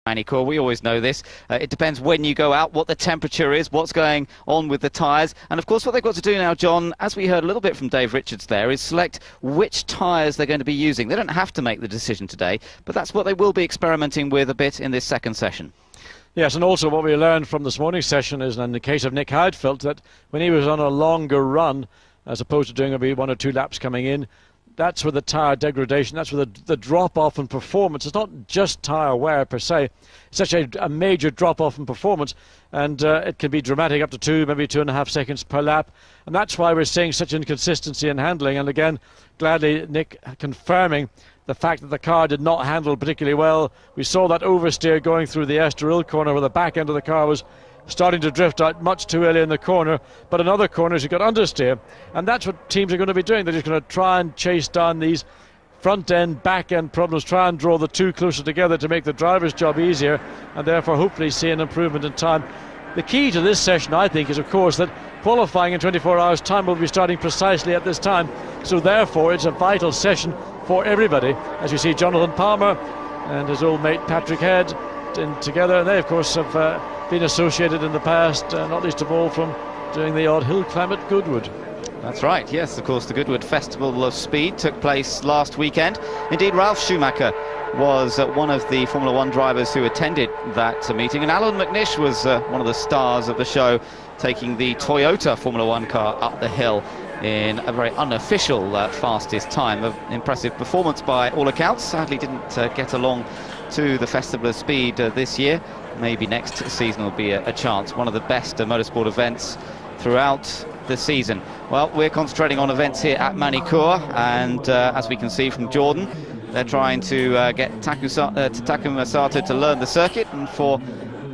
Manicourt. We always know this. It depends when you go out, what the temperature is, what's going on with the tyres. And of course what they've got to do now, John, as we heard a little bit from Dave Richards there, is select which tyres they're going to be using. They don't have to make the decision today, but that's what they will be experimenting with a bit in this second session. Yes, and also what we learned from this morning's session is, in the case of Nick Heidfeld, that when he was on a longer run, as opposed to doing maybe 1 or 2 laps coming in, that's where the tyre degradation, that's where the drop-off in performance. It's not just tyre wear per se. It's such a major drop-off in performance, and it can be dramatic, up to 2, maybe 2.5 seconds per lap. And that's why we're seeing such inconsistency in handling. And again, gladly Nick confirming the fact that the car did not handle particularly well. We saw that oversteer going through the R11 corner where the back end of the car was starting to drift out much too early in the corner, but in other corners you got understeer, and that's what teams are going to be doing. They're just going to try and chase down these front end, back end problems, try and draw the two closer together to make the driver's job easier, and therefore hopefully see an improvement in time. The key to this session, I think, is of course that qualifying in 24 hours time will be starting precisely at this time, so therefore it's a vital session for everybody, as you see Jonathan Palmer and his old mate Patrick Head together, and they of course have been associated in the past, not least of all from doing the odd hill climb at Goodwood. That's right, yes, of course the Goodwood Festival of Speed took place last weekend. Indeed, Ralf Schumacher was one of the Formula 1 drivers who attended that meeting, and Alan McNish was one of the stars of the show, taking the Toyota Formula 1 car up the hill in a very unofficial fastest time. An impressive performance by all accounts. Sadly didn't get along to the Festival of Speed this year. Maybe next season will be a chance. One of the best motorsport events throughout the season. Well, we're concentrating on events here at Manicourt, and as we can see from Jordan, they're trying to get Takuma Sato to learn the circuit, and for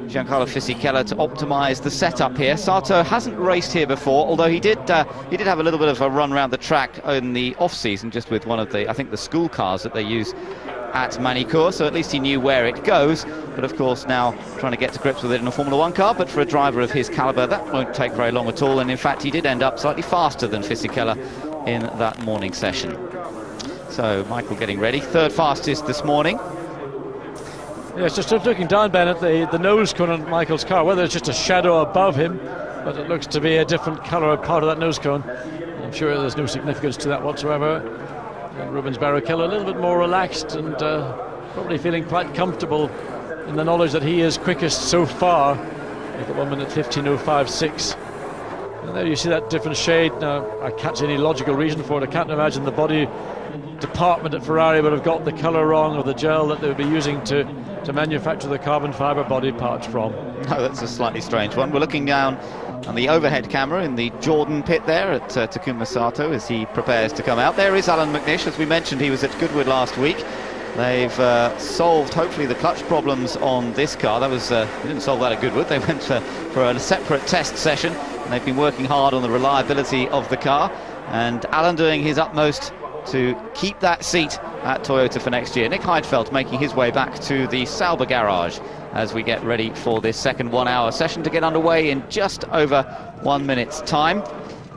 Giancarlo Fisichella to optimise the setup here. Sato hasn't raced here before, although he did have a little bit of a run around the track in the off-season, just with one of the, I think, the school cars that they use at Manicourt, so at least he knew where it goes. But of course now trying to get to grips with it in a Formula 1 car, but for a driver of his calibre that won't take very long at all, and in fact he did end up slightly faster than Fisichella in that morning session. So Michael getting ready, third fastest this morning. Yes, just looking down, Ben, at the nose cone on Michael's car, whether it's just a shadow above him, but it looks to be a different colour part of that nose cone. I'm sure there's no significance to that whatsoever. Rubens Barrichello a little bit more relaxed and probably feeling quite comfortable in the knowledge that he is quickest so far, with a 1:15.056. And there you see that different shade. Now, I can't see any logical reason for it. I can't imagine the body department at Ferrari would have got the colour wrong, or the gel that they would be using to manufacture the carbon fibre body parts from. No, that's a slightly strange one. We're looking down on the overhead camera in the Jordan pit there at Takuma Sato as he prepares to come out. There is Alan McNish. As we mentioned, he was at Goodwood last week. They've solved, hopefully, the clutch problems on this car. That was they didn't solve that at Goodwood. They went for a separate test session, and they've been working hard on the reliability of the car. And Alan doing his utmost to keep that seat at Toyota for next year. Nick Heidfeld making his way back to the Sauber garage as we get ready for this second 1 hour session to get underway in just over 1 minute's time.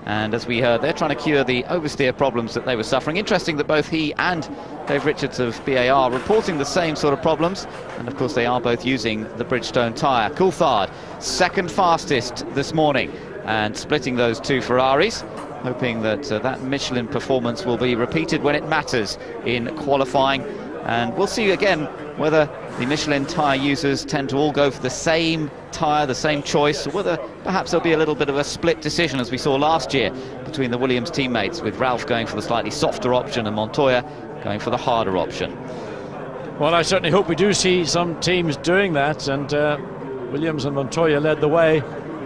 And as we heard, they're trying to cure the oversteer problems that they were suffering. Interesting that both he and Dave Richards of BAR reporting the same sort of problems, and of course they are both using the Bridgestone tyre. Coulthard, second fastest this morning, and splitting those two Ferraris, hoping that that Michelin performance will be repeated when it matters in qualifying. And we'll see again whether the Michelin tyre users tend to all go for the same tyre, the same choice, or whether perhaps there'll be a little bit of a split decision, as we saw last year between the Williams teammates, with Ralph going for the slightly softer option and Montoya going for the harder option. Well, I certainly hope we do see some teams doing that, and Williams and Montoya led the way.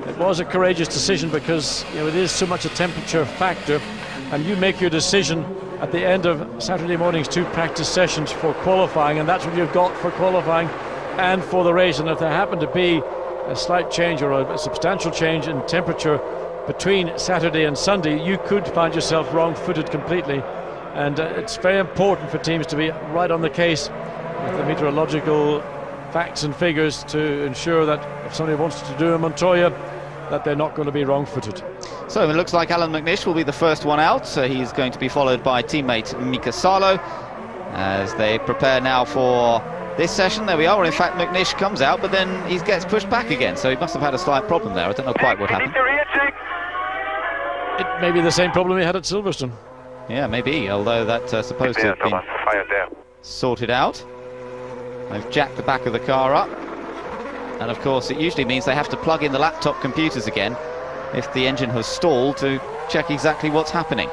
It was a courageous decision because, you know, it is so much a temperature factor, and you make your decision at the end of Saturday morning's 2 practice sessions for qualifying, and that's what you've got for qualifying and for the race. And if there happened to be a slight change or a substantial change in temperature between Saturday and Sunday, you could find yourself wrong-footed completely. And it's very important for teams to be right on the case with the meteorological facts and figures to ensure that if somebody wants to do a Montoya, that they're not going to be wrong-footed. So it looks like Alan McNish will be the first one out. So he's going to be followed by teammate Mika Salo as they prepare now for this session. There we are. Well, in fact, McNish comes out, but then he gets pushed back again, so he must have had a slight problem there. I don't know quite what happened. It may be the same problem he had at Silverstone. Yeah, maybe, although that's supposed to have been sorted out. They've jacked the back of the car up, and of course it usually means they have to plug in the laptop computers again if the engine has stalled to check exactly what's happening.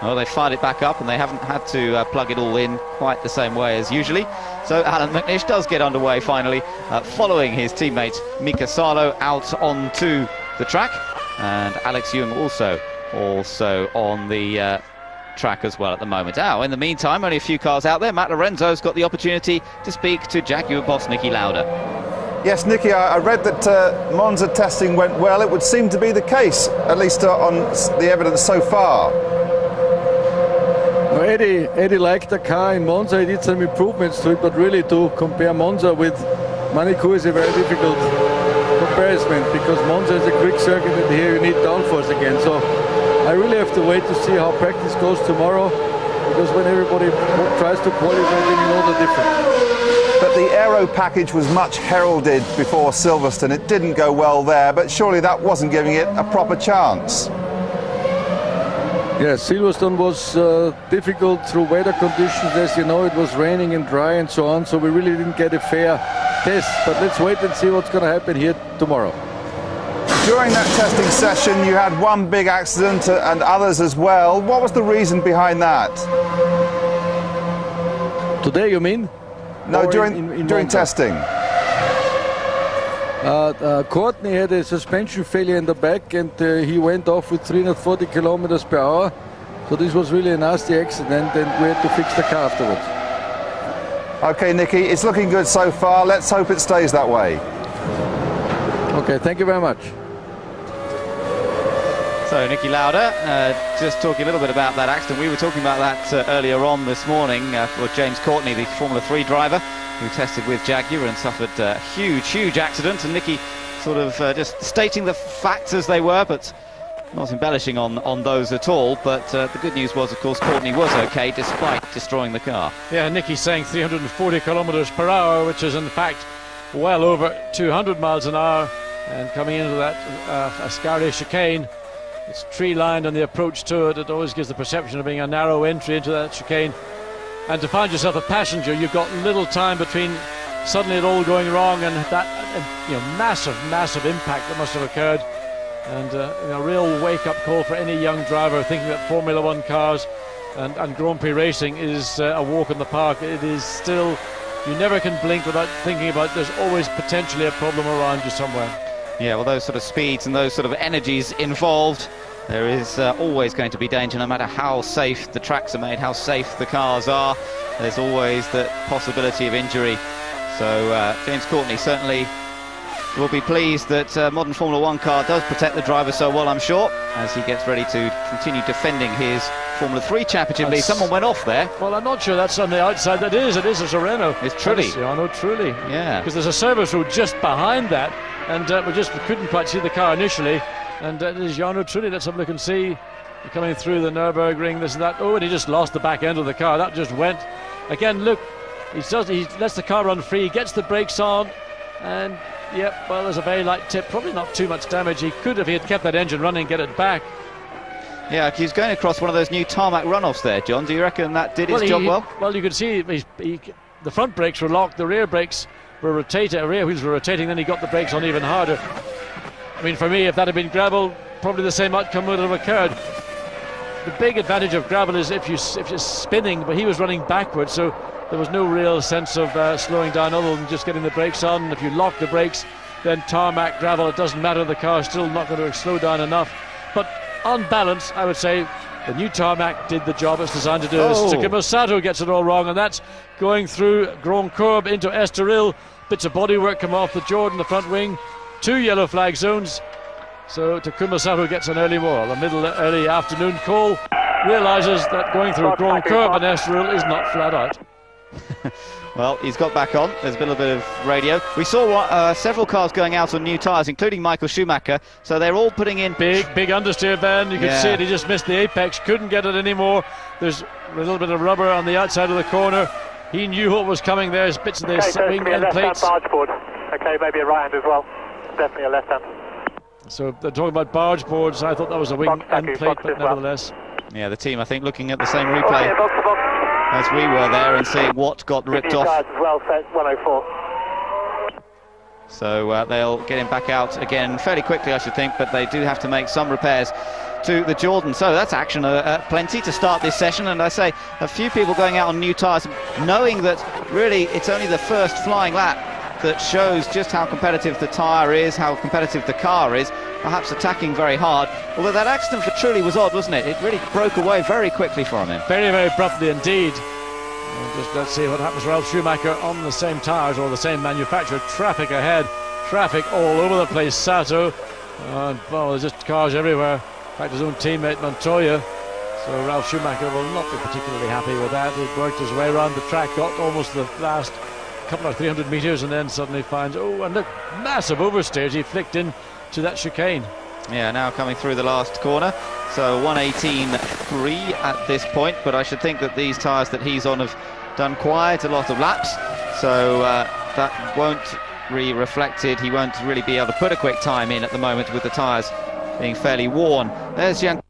Well, they fired it back up and they haven't had to plug it all in quite the same way as usually. So Alan McNish does get underway finally, following his teammate Mika Salo out onto the track, and Alex Young also on the track as well at the moment. Now, in the meantime, only a few cars out there. Matt Lorenzo's got the opportunity to speak to Jaguar boss Niki Lauda. Yes, Niki, I read that Monza testing went well. It would seem to be the case, at least on the evidence so far. No, Eddie liked the car in Monza. He did some improvements to it, but really to compare Monza with Monaco is a very difficult comparison, because Monza is a quick circuit and here you need downforce again. So I really have to wait to see how practice goes tomorrow, because when everybody tries to qualify, then you know the difference. But the aero package was much heralded before Silverstone. It didn't go well there, but surely that wasn't giving it a proper chance. Yeah, Silverstone was difficult through weather conditions. As you know, it was raining and dry and so on, so we really didn't get a fair test. But let's wait and see what's going to happen here tomorrow. During that testing session, you had one big accident and others as well. What was the reason behind that? Today, you mean? No, during testing. Courtney had a suspension failure in the back, and he went off with 340 kilometers per hour. So this was really a nasty accident, and we had to fix the car afterwards. Okay, Niki, it's looking good so far. Let's hope it stays that way. Okay, thank you very much. So Niki Lauda, just talking a little bit about that accident. We were talking about that earlier on this morning for James Courtney, the Formula 3 driver who tested with Jaguar and suffered a huge accident. And Niki sort of just stating the facts as they were, but not embellishing on those at all. But the good news was, of course, Courtney was okay despite destroying the car. Yeah, Niki's saying 340 kilometers per hour, which is in fact well over 200 miles an hour. And coming into that Ascari chicane, it's tree-lined on the approach to it. It always gives the perception of being a narrow entry into that chicane. And to find yourself a passenger, you've got little time between suddenly it all going wrong and that massive impact that must have occurred. And a real wake-up call for any young driver thinking that Formula 1 cars and Grand Prix racing is a walk in the park. It is still, you never can blink without thinking about there's always potentially a problem around you somewhere. Yeah, well, those sort of speeds and those sort of energies involved, there is always going to be danger, no matter how safe the tracks are made, how safe the cars are. There's always the possibility of injury. So James Courtney certainly will be pleased that modern Formula 1 car does protect the driver so well, I'm sure, as he gets ready to continue defending his Formula 3 championship lead. Someone went off there. Well, I'm not sure that's on the outside. It is a Renault. It's Trulli. Trulli. Yeah. Because there's a service road just behind that, and we couldn't quite see the car initially. And it is Jarno Trulli. Let's have a look and see. Coming through the Nürburgring, this and that. Oh, and he just lost the back end of the car. That just went. Again, look, he lets the car run free, gets the brakes on, and yep, well, there's a very light tip. Probably not too much damage. He could, if he had kept that engine running, get it back. Yeah, he's going across one of those new tarmac runoffs there, John. Do you reckon that did his job well? Well, you could see the front brakes were locked, the rear brakes were rotating, rear wheels were rotating, then he got the brakes on even harder. I mean, for me, if that had been gravel, probably the same outcome would have occurred. The big advantage of gravel is if you're spinning, but he was running backwards, so there was no real sense of slowing down other than just getting the brakes on. If you lock the brakes, then tarmac, gravel, it doesn't matter, the car's still not going to slow down enough. But on balance, I would say the new tarmac did the job it's designed to do. Takuma Sato gets it all wrong, and that's going through Grand Courbe into Estoril. Bits of bodywork come off the Jordan, the front wing. 2 yellow flag zones. So Takuma Sato gets an early afternoon call. Realises that going through Grand Courbe and Estoril is not flat out. Well, he's got back on. There's been a bit of radio. We saw several cars going out on new tyres, including Michael Schumacher. So they're all putting in big understeer, Ben. You can see it. He just missed the apex. Couldn't get it anymore. There's a little bit of rubber on the outside of the corner. He knew what was coming. There's bits of this so wing it's end a plates. left-hand barge board. Okay, maybe a right hand as well. Definitely a left hand. So they're talking about barge boards. I thought that was a wing end plate, but nevertheless. Yeah, the team, I think, looking at the same replay as we were there and seeing what got ripped off. As well, set 104. So they'll get him back out again fairly quickly, I should think, but they do have to make some repairs to the Jordan. So that's action plenty to start this session, and I say a few people going out on new tyres, knowing that really it's only the first flying lap that shows just how competitive the tyre is, how competitive the car is, perhaps attacking very hard. Although that accident for Trulli was odd, wasn't it? It really broke away very quickly from him. Very, very abruptly indeed. Just let's see what happens. Ralf Schumacher on the same tyres or the same manufacturer. Traffic ahead, traffic all over the place. Sato, well, there's just cars everywhere. In fact, his own teammate Montoya. So Ralf Schumacher will not be particularly happy with that. He worked his way around the track, got almost the last couple of 300 metres, and then suddenly finds, oh, and look, massive oversteers. He flicked in to that chicane. Yeah, now coming through the last corner. So 1:18.3 at this point, but I should think that these tyres that he's on have done quite a lot of laps, so that won't be reflected. He won't really be able to put a quick time in at the moment with the tyres being fairly worn. There's Jan.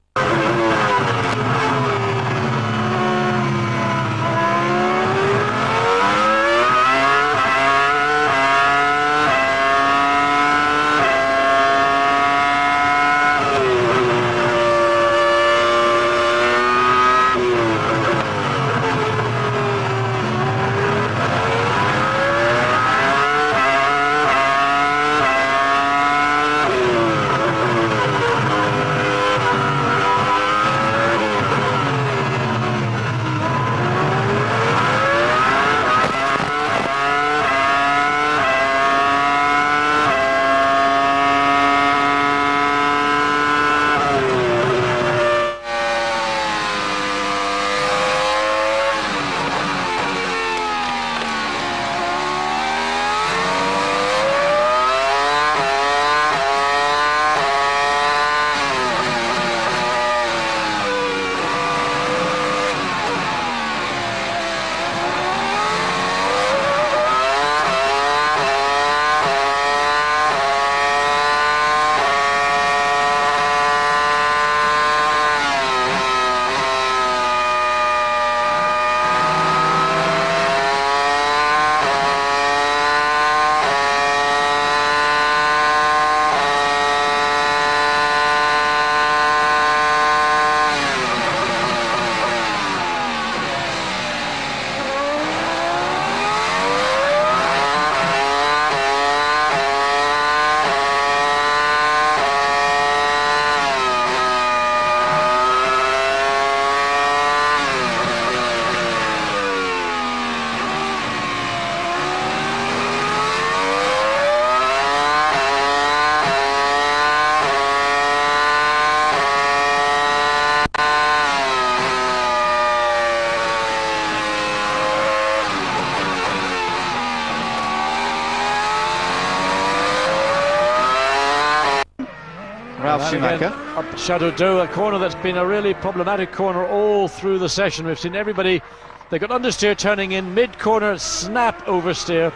Ralf Schumacher. Up Chateau d'Eau, a corner that's been a really problematic corner all through the session. We've seen everybody, they got understeer turning in, mid-corner, snap oversteer.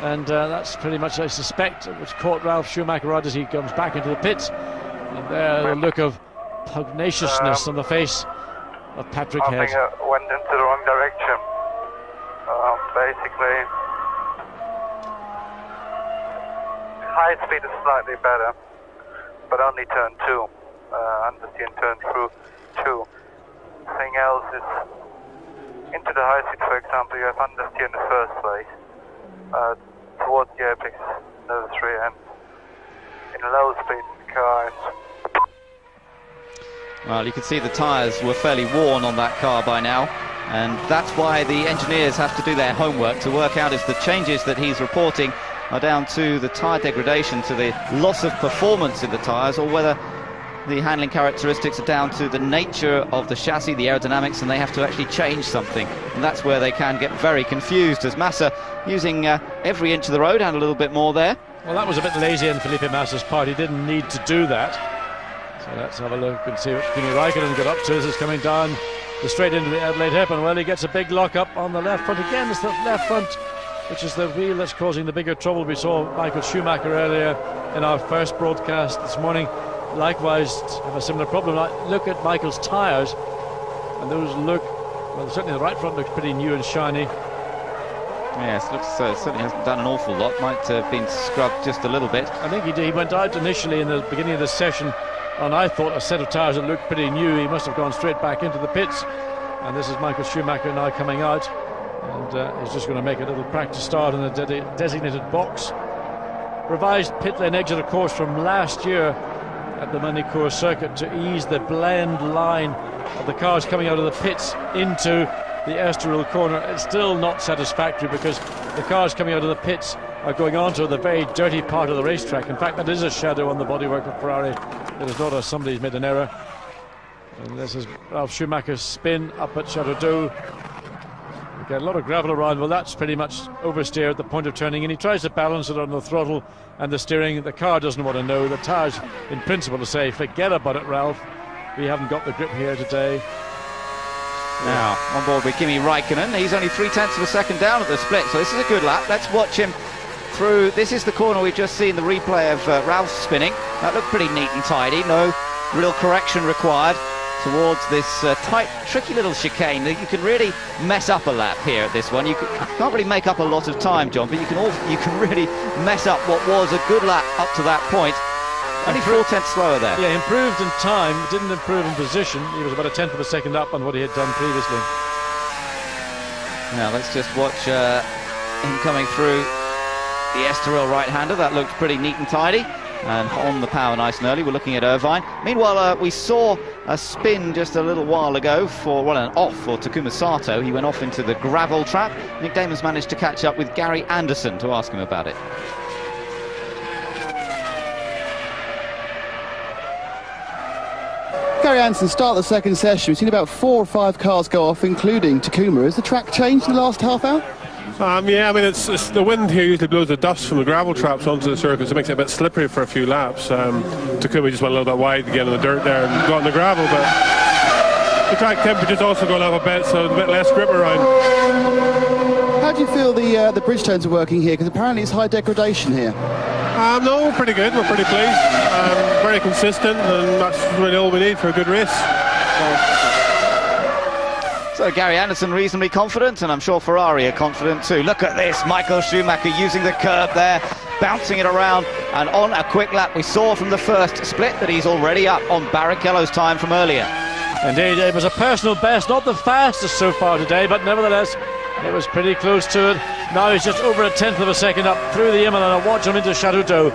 And that's pretty much, I suspect, what's caught Ralf Schumacher right as he comes back into the pits. And there, the look of pugnaciousness on the face of Patrick Head. I think I went into the wrong direction. Basically, high speed is slightly better, but only turn 2. Understeer and turn through 2. Thing else is, into the high speed, for example, you have understeer in the first place. Towards the apex, level 3, and in low speed the car is. Well, you can see the tyres were fairly worn on that car by now, and that's why the engineers have to do their homework to work out if the changes that he's reporting are down to the tyre degradation, to the loss of performance in the tyres, or whether the handling characteristics are down to the nature of the chassis, the aerodynamics, and they have to actually change something. And that's where they can get very confused, as Massa using every inch of the road and a little bit more there. Well, that was a bit lazy on Felipe Massa's part. He didn't need to do that. So let's have a look and see what Kimi Raikkonen got up to as it's coming down the straight into the Adelaide hairpin. Well, he gets a big lock up on the left front again. It's the left front which is the wheel that's causing the bigger trouble. We saw Michael Schumacher earlier in our first broadcast this morning likewise have a similar problem. Look at Michael's tyres, and those look, well, certainly the right front looks pretty new and shiny. Yes, looks certainly hasn't done an awful lot. Might have been scrubbed just a little bit. I think he did. He went out initially in the beginning of the session on, I thought, a set of tyres that looked pretty new. He must have gone straight back into the pits, and this is Michael Schumacher now coming out, and he's just going to make a little practice start in the designated box. Revised pit lane exit, of course, from last year at the Manicourt circuit to ease the blend line of the cars coming out of the pits into the Estoril corner. It's still not satisfactory because the cars coming out of the pits are going onto the very dirty part of the racetrack. In fact, that is a shadow on the bodywork of Ferrari. It is not somebody's made an error. And this is Ralf Schumacher's spin up at Chateau d'Eau. We get a lot of gravel around. Well, that's pretty much oversteer at the point of turning in. He tries to balance it on the throttle and the steering. The car doesn't want to know. The tyres, in principle, to say, forget about it, Ralph. We haven't got the grip here today. Now, on board with Kimi Raikkonen. He's only 0.3 of a second down at the split, so this is a good lap. Let's watch him through. This is the corner we've just seen the replay of Ralph spinning. That looked pretty neat and tidy. No real correction required towards this tight, tricky little chicane. You can really mess up a lap here at this one. You can't really make up a lot of time, John, but you can really mess up what was a good lap up to that point. Only 4/10 slower there. Yeah, improved in time, didn't improve in position. He was about 1/10 of a second up on what he had done previously. Now let's just watch him coming through the Estoril right-hander. That looked pretty neat and tidy. And on the power nice and early, we're looking at Irvine. Meanwhile, we saw a spin just a little while ago for, well, an off for Takuma Sato. He went off into the gravel trap. Nick Damon's managed to catch up with Gary Anderson to ask him about it. Gary Anderson, start the second session. We've seen about 4 or 5 cars go off, including Takuma. Has the track changed in the last half hour? Yeah, I mean, it's the wind here usually blows the dust from the gravel traps onto the circuit, so it makes it a bit slippery for a few laps. Takuma just went a little bit wide to get in the dirt there and got in the gravel, but the track temperature's also gone up a bit, so a bit less grip around. How do you feel the bridge tones are working here? Because apparently it's high degradation here. No, we're pretty good. We're pretty pleased. Very consistent, and that's really all we need for a good race. So Gary Anderson reasonably confident, and I'm sure Ferrari are confident too. Look at this, Michael Schumacher using the curb there, bouncing it around, and on a quick lap we saw from the first split that he's already up on Barrichello's time from earlier. Indeed, it was a personal best, not the fastest so far today, but nevertheless it was pretty close to it. Now he's just over 1/10 of a second up through the Imola, and watch him into Chateau d'Eau.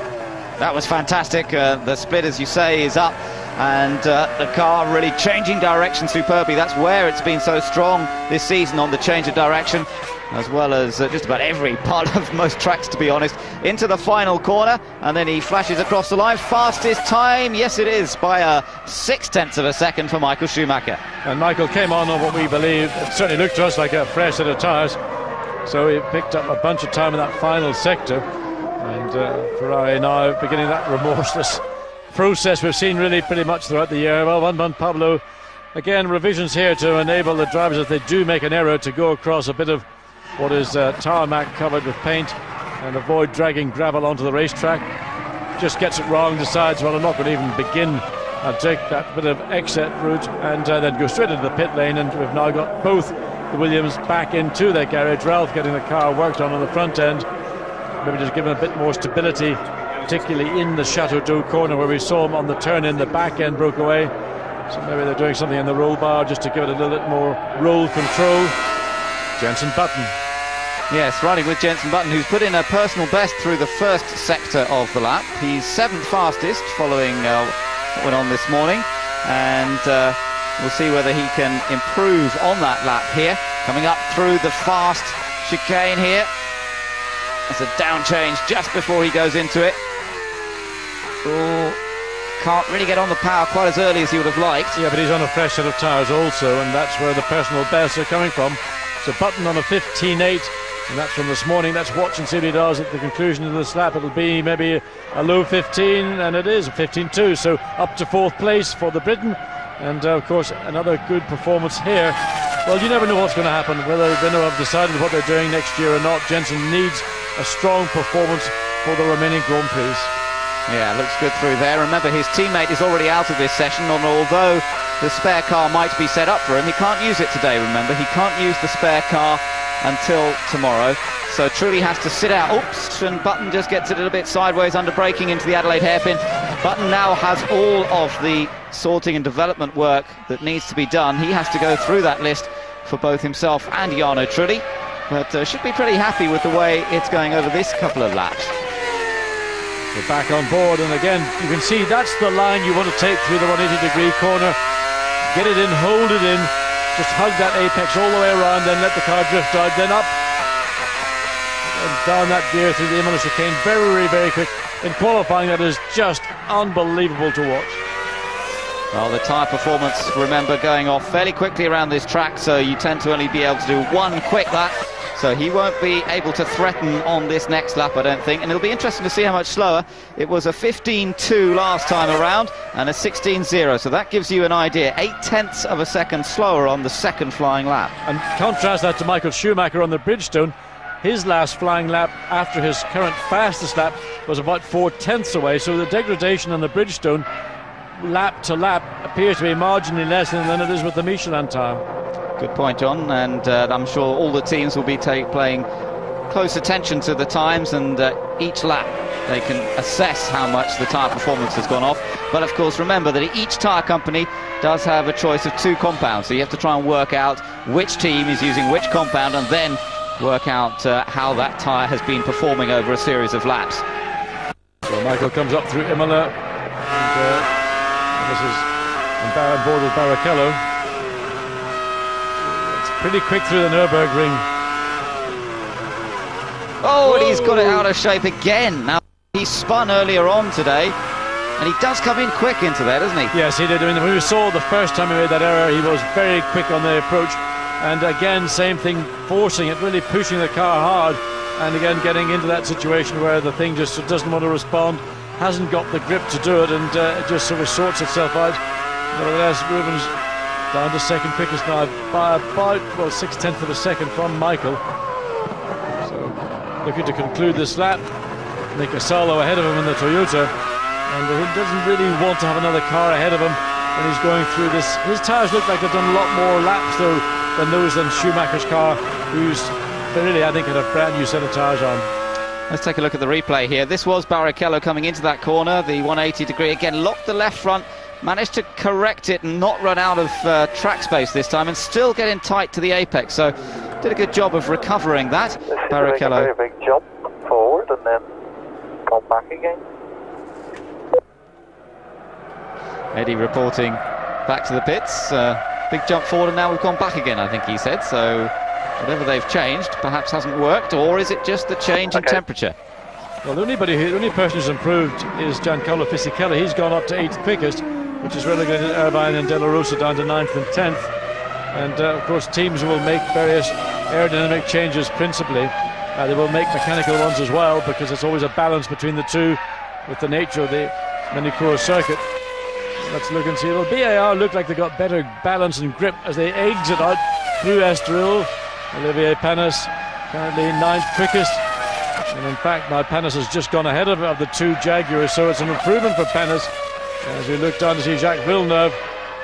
That was fantastic. The split, as you say, is up, and the car really changing direction superbly. That's where it's been so strong this season, on the change of direction, as well as just about every part of most tracks, to be honest. Into the final corner, and then he flashes across the line. Fastest time, yes it is, by 0.6 of a second for Michael Schumacher. And Michael came on what we believe, it certainly looked to us like a fresh set of tyres, so he picked up a bunch of time in that final sector. And Ferrari now beginning that remorseless process we've seen really pretty much throughout the year. Well, Juan Pablo, again, revisions here to enable the drivers, if they do make an error, to go across a bit of what is tarmac covered with paint and avoid dragging gravel onto the racetrack. Just gets it wrong, decides, well, I'm not going to even begin. I'll take that bit of exit route and then go straight into the pit lane, and we've now got both the Williams back into their garage. Ralph getting the car worked on the front end, maybe just giving a bit more stability, particularly in the Chateau d'Eau corner where we saw him on the turn in, the back end broke away. So maybe they're doing something in the roll bar just to give it a little bit more roll control. Jenson Button. Yes, riding with Jenson Button, who's put in a personal best through the first sector of the lap. He's 7th fastest following what went on this morning, and we'll see whether he can improve on that lap here. Coming up through the fast chicane here. It's a down change just before he goes into it. Oh, can't really get on the power quite as early as he would have liked. Yeah, but he's on a fresh set of tyres also, and that's where the personal bests are coming from. So Button on a 15.8, and that's from this morning. Let's watch and see what he does at the conclusion of this lap. It'll be maybe a low 15, and it is a 15.2, so up to 4th place for the Briton. And of course, another good performance here. Well, you never know what's going to happen, whether Renault have decided what they're doing next year or not. Jensen needs a strong performance for the remaining Grand Prix. Yeah, looks good through there. Remember, his teammate is already out of this session, and although the spare car might be set up for him, he can't use it today, remember. He can't use the spare car until tomorrow. So Trulli has to sit out. Oops, and Button just gets it a little bit sideways under braking into the Adelaide hairpin. Button now has all of the sorting and development work that needs to be done. He has to go through that list for both himself and Jarno Trulli, but should be pretty happy with the way it's going over this couple of laps. We're back on board, and again you can see that's the line you want to take through the 180-degree corner. Get it in, hold it in, just hug that apex all the way around, then let the car drift out, then up and down that gear through the Imola chicane. Very, very quick. In qualifying, that is just unbelievable to watch. Well, the tyre performance, remember, going off fairly quickly around this track, so you tend to only be able to do one quick lap. So he won't be able to threaten on this next lap, I don't think. And it'll be interesting to see how much slower. It was a 15.2 last time around and a 16.0. So that gives you an idea. 0.8 of a second slower on the second flying lap. And contrast that to Michael Schumacher on the Bridgestone. His last flying lap after his current fastest lap was about 0.4 away. So the degradation on the Bridgestone lap to lap appears to be marginally less than it is with the Michelin tyre. Good point, John, and I'm sure all the teams will be paying close attention to the times, and each lap they can assess how much the tyre performance has gone off. But of course, remember that each tyre company does have a choice of 2 compounds, so you have to try and work out which team is using which compound and then work out how that tyre has been performing over a series of laps. So Michael comes up through Imola, and this is on board with Barrichello. Pretty quick through the Nürburgring. Oh, and he's got it out of shape again. Now, he spun earlier on today, and he does come in quick into that, doesn't he? Yes, he did. I mean, when we saw the first time he made that error, he was very quick on the approach. And again, same thing, forcing it, really pushing the car hard. And again, getting into that situation where the thing just doesn't want to respond, hasn't got the grip to do it, and it just sort of sorts itself out. Nevertheless, Rubens down to second quickest now by about 0.6 of a second from Michael. So looking to conclude this lap. Nico Salo ahead of him in the Toyota, and he doesn't really want to have another car ahead of him when he's going through this. His tyres look like they've done a lot more laps though than those in Schumacher's car, who's really, I think, had a brand new set of tyres on. Let's take a look at the replay here. This was Barrichello coming into that corner, the 180 degree, again locked the left front, managed to correct it and not run out of track space this time, and still getting tight to the apex, so did a good job of recovering that. Barrichello. A very big jump forward and then come back again. Eddie reporting back to the pits. Big jump forward and now we've gone back again, I think he said. So whatever they've changed perhaps hasn't worked, or is it just the change in temperature? Well, the only person who's improved is Giancarlo Fisichella. He's gone up to 8th quickest, which is relegated Irvine and De La Rosa down to 9th and 10th. And of course teams will make various aerodynamic changes principally. They will make mechanical ones as well, because it's always a balance between the two with the nature of the Manicure circuit. Let's look and see. Well, BAR look like they got better balance and grip as they exit out through Estoril. Olivier Panis currently 9th quickest, and in fact now Panis has just gone ahead of the 2 Jaguars, so it's an improvement for Panis as we look down to see Jacques Villeneuve.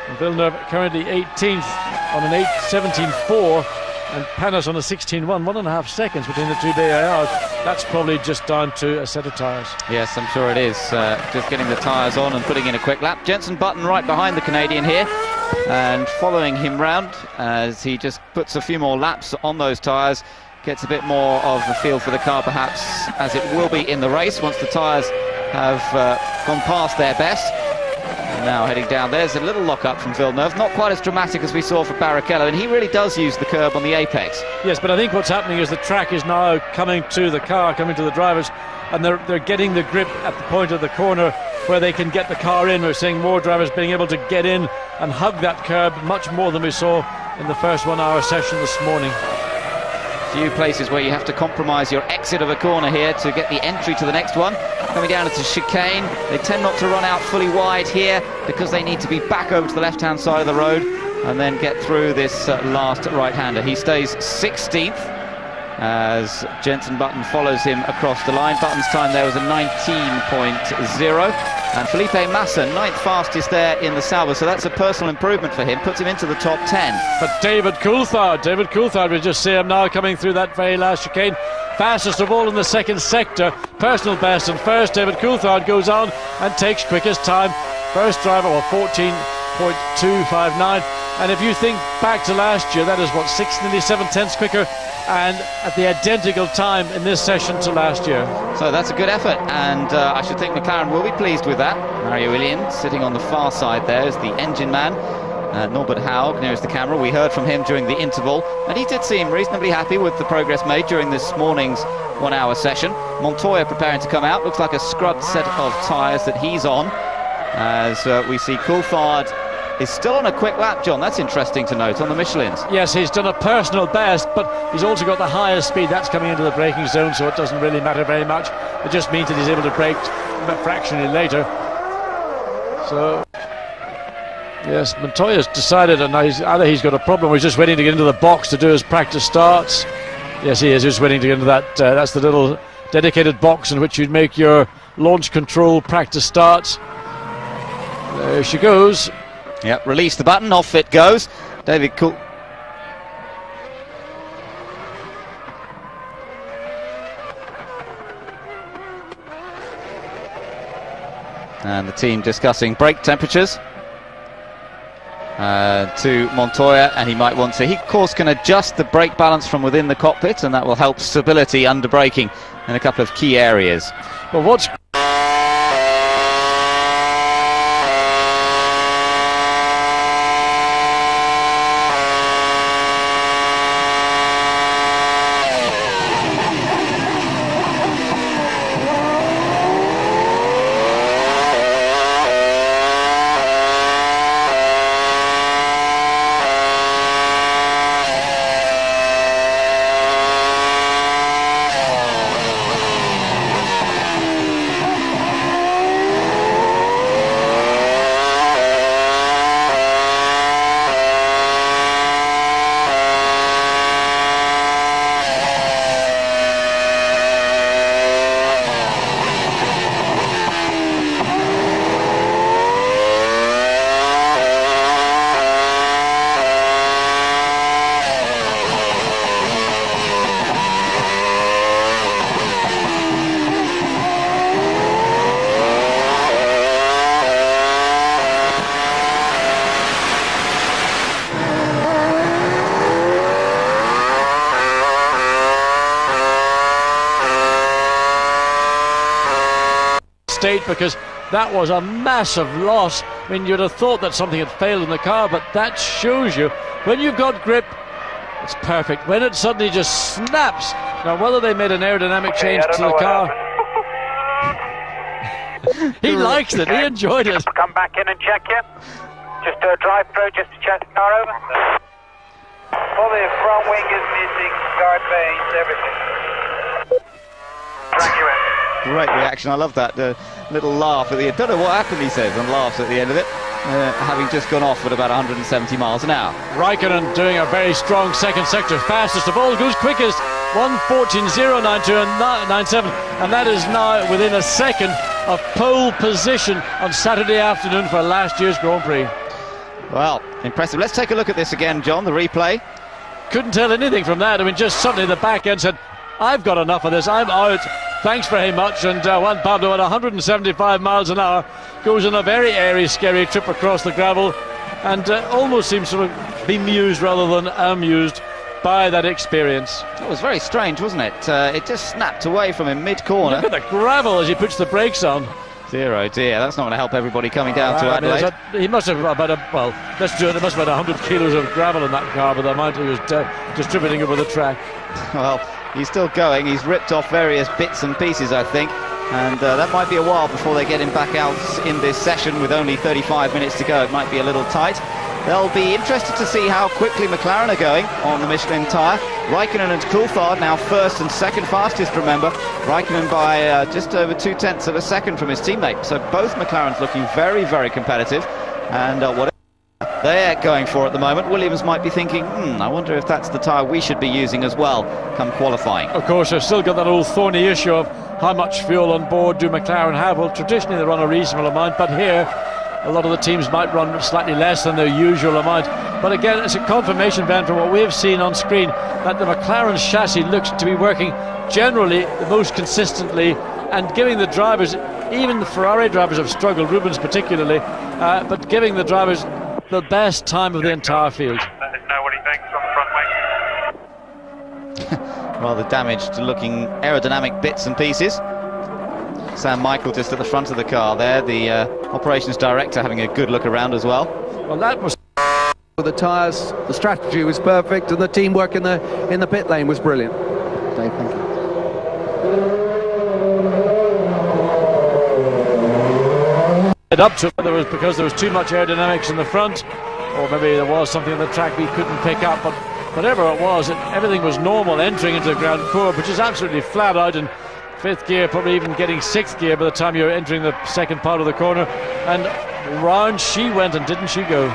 And Villeneuve currently 18th on an 8.17.4, and Panis on a 16.1, 1.5 seconds between the 2 BARs. That's probably just down to a set of tyres. Yes, I'm sure it is. Just getting the tyres on and putting in a quick lap. Jensen Button right behind the Canadian here and following him round as he just puts a few more laps on those tyres, gets a bit more of a feel for the car perhaps as it will be in the race once the tyres have gone past their best. And now heading down, there's a little lock-up from Villeneuve, not quite as dramatic as we saw for Barrichello, and he really does use the curb on the apex. Yes, but I think what's happening is the track is now coming to the car, coming to the drivers, and they're getting the grip at the point of the corner where they can get the car in. We're seeing more drivers being able to get in and hug that curb much more than we saw in the first 1 hour session this morning. Few places where you have to compromise your exit of a corner here to get the entry to the next one. Coming down into chicane, they tend not to run out fully wide here because they need to be back over to the left-hand side of the road and then get through this last right-hander. He stays 16th as Jenson Button follows him across the line. Button's time there was a 19.0, and Felipe Massa, 9th fastest there in the Sauber, so that's a personal improvement for him, puts him into the top 10. But David Coulthard, we just see him now coming through that very last chicane, fastest of all in the second sector, personal best, and first David Coulthard goes on and takes quickest time. First driver, 14.259, and if you think back to last year, that is what, 6, nearly 7/10 quicker, and at the identical time in this session to last year. So that's a good effort, and I should think McLaren will be pleased with that. Mario Williams sitting on the far side there is the engine man. Norbert Haug nearest the camera. We heard from him during the interval, and he did seem reasonably happy with the progress made during this morning's 1-hour session. Montoya preparing to come out, looks like a scrubbed set of tyres that he's on, as we see Coulthard is still on a quick lap, John. That's interesting to note on the Michelins. Yes, he's done a personal best, but he's also got the highest speed. That's coming into the braking zone, so it doesn't really matter very much. It just means that he's able to brake fractionally later. So, yes, Montoya's decided, and either he's got a problem or he's just waiting to get into the box to do his practice starts. Yes, he is just waiting to get into that. That's the little dedicated box in which you'd make your launch control practice starts. There she goes. Yep, release the button, off it goes. David Coulthard. And the team discussing brake temperatures to Montoya, and he might want to. He, of course, can adjust the brake balance from within the cockpit, and that will help stability under braking in a couple of key areas. Well, what's because that was a massive loss. I mean, you'd have thought that something had failed in the car, but that shows you when you've got grip, it's perfect. When it suddenly just snaps. Now, whether they made an aerodynamic change to the car, he liked it. He enjoyed it. Come back in and check you. Just drive through, just to check the car over. All the front wing is missing, guard vanes, everything. Drag you in. Great reaction, I love that little laugh at the end. Don't know what happened, he says, and laughs at the end of it, having just gone off at about 170 miles an hour. Raikkonen doing a very strong second sector, fastest of all, goes quickest, 1:14.092 and 97, and that is now within a second of pole position on Saturday afternoon for last year's Grand Prix. Well, impressive. Let's take a look at this again, John, the replay. Couldn't tell anything from that. I mean, just suddenly the back end said, I've got enough of this, I'm out. Thanks very much. And Juan Pablo at 175 miles an hour goes on a very airy, scary trip across the gravel, and almost seems to have been bemused rather than amused by that experience. It was very strange, wasn't it? It just snapped away from him mid-corner. Look at the gravel as he puts the brakes on. Dear, oh dear, that's not going to help everybody coming down to Adelaide. He must have about let's do it. There must have been 100 kilos of gravel in that car, but the amount he was distributing over the track. Well, he's still going. He's ripped off various bits and pieces, I think, and that might be a while before they get him back out in this session with only 35 minutes to go. It might be a little tight. They'll be interested to see how quickly McLaren are going on the Michelin tyre. Raikkonen and Coulthard now first and second fastest, remember. Raikkonen by just over 0.2 of a second from his teammate. So both McLarens looking very, very competitive. And whatever they're going for at the moment, Williams might be thinking, I wonder if that's the tyre we should be using as well come qualifying. Of course, they've still got that old thorny issue of how much fuel on board do McLaren have. Well, traditionally they run a reasonable amount, but here a lot of the teams might run slightly less than their usual amount. But again, it's a confirmation, Ben, from what we've seen on screen, that the McLaren chassis looks to be working generally the most consistently and giving the drivers, even the Ferrari drivers have struggled, Rubens particularly, but giving the drivers the best time of the entire field. Let us know what he thinks on the front wing. Rather damaged looking aerodynamic bits and pieces. Sam Michael just at the front of the car there, the operations director having a good look around as well. Well, that was the tyres, the strategy was perfect, and the teamwork in the pit lane was brilliant. Dave, thank you. up to whether it was because there was too much aerodynamics in the front, or maybe there was something on the track we couldn't pick up, but whatever it was, everything was normal entering into the Grand Prix, which is absolutely flat out in fifth gear, probably even getting sixth gear by the time you're entering the second part of the corner, and round she went, and didn't she go?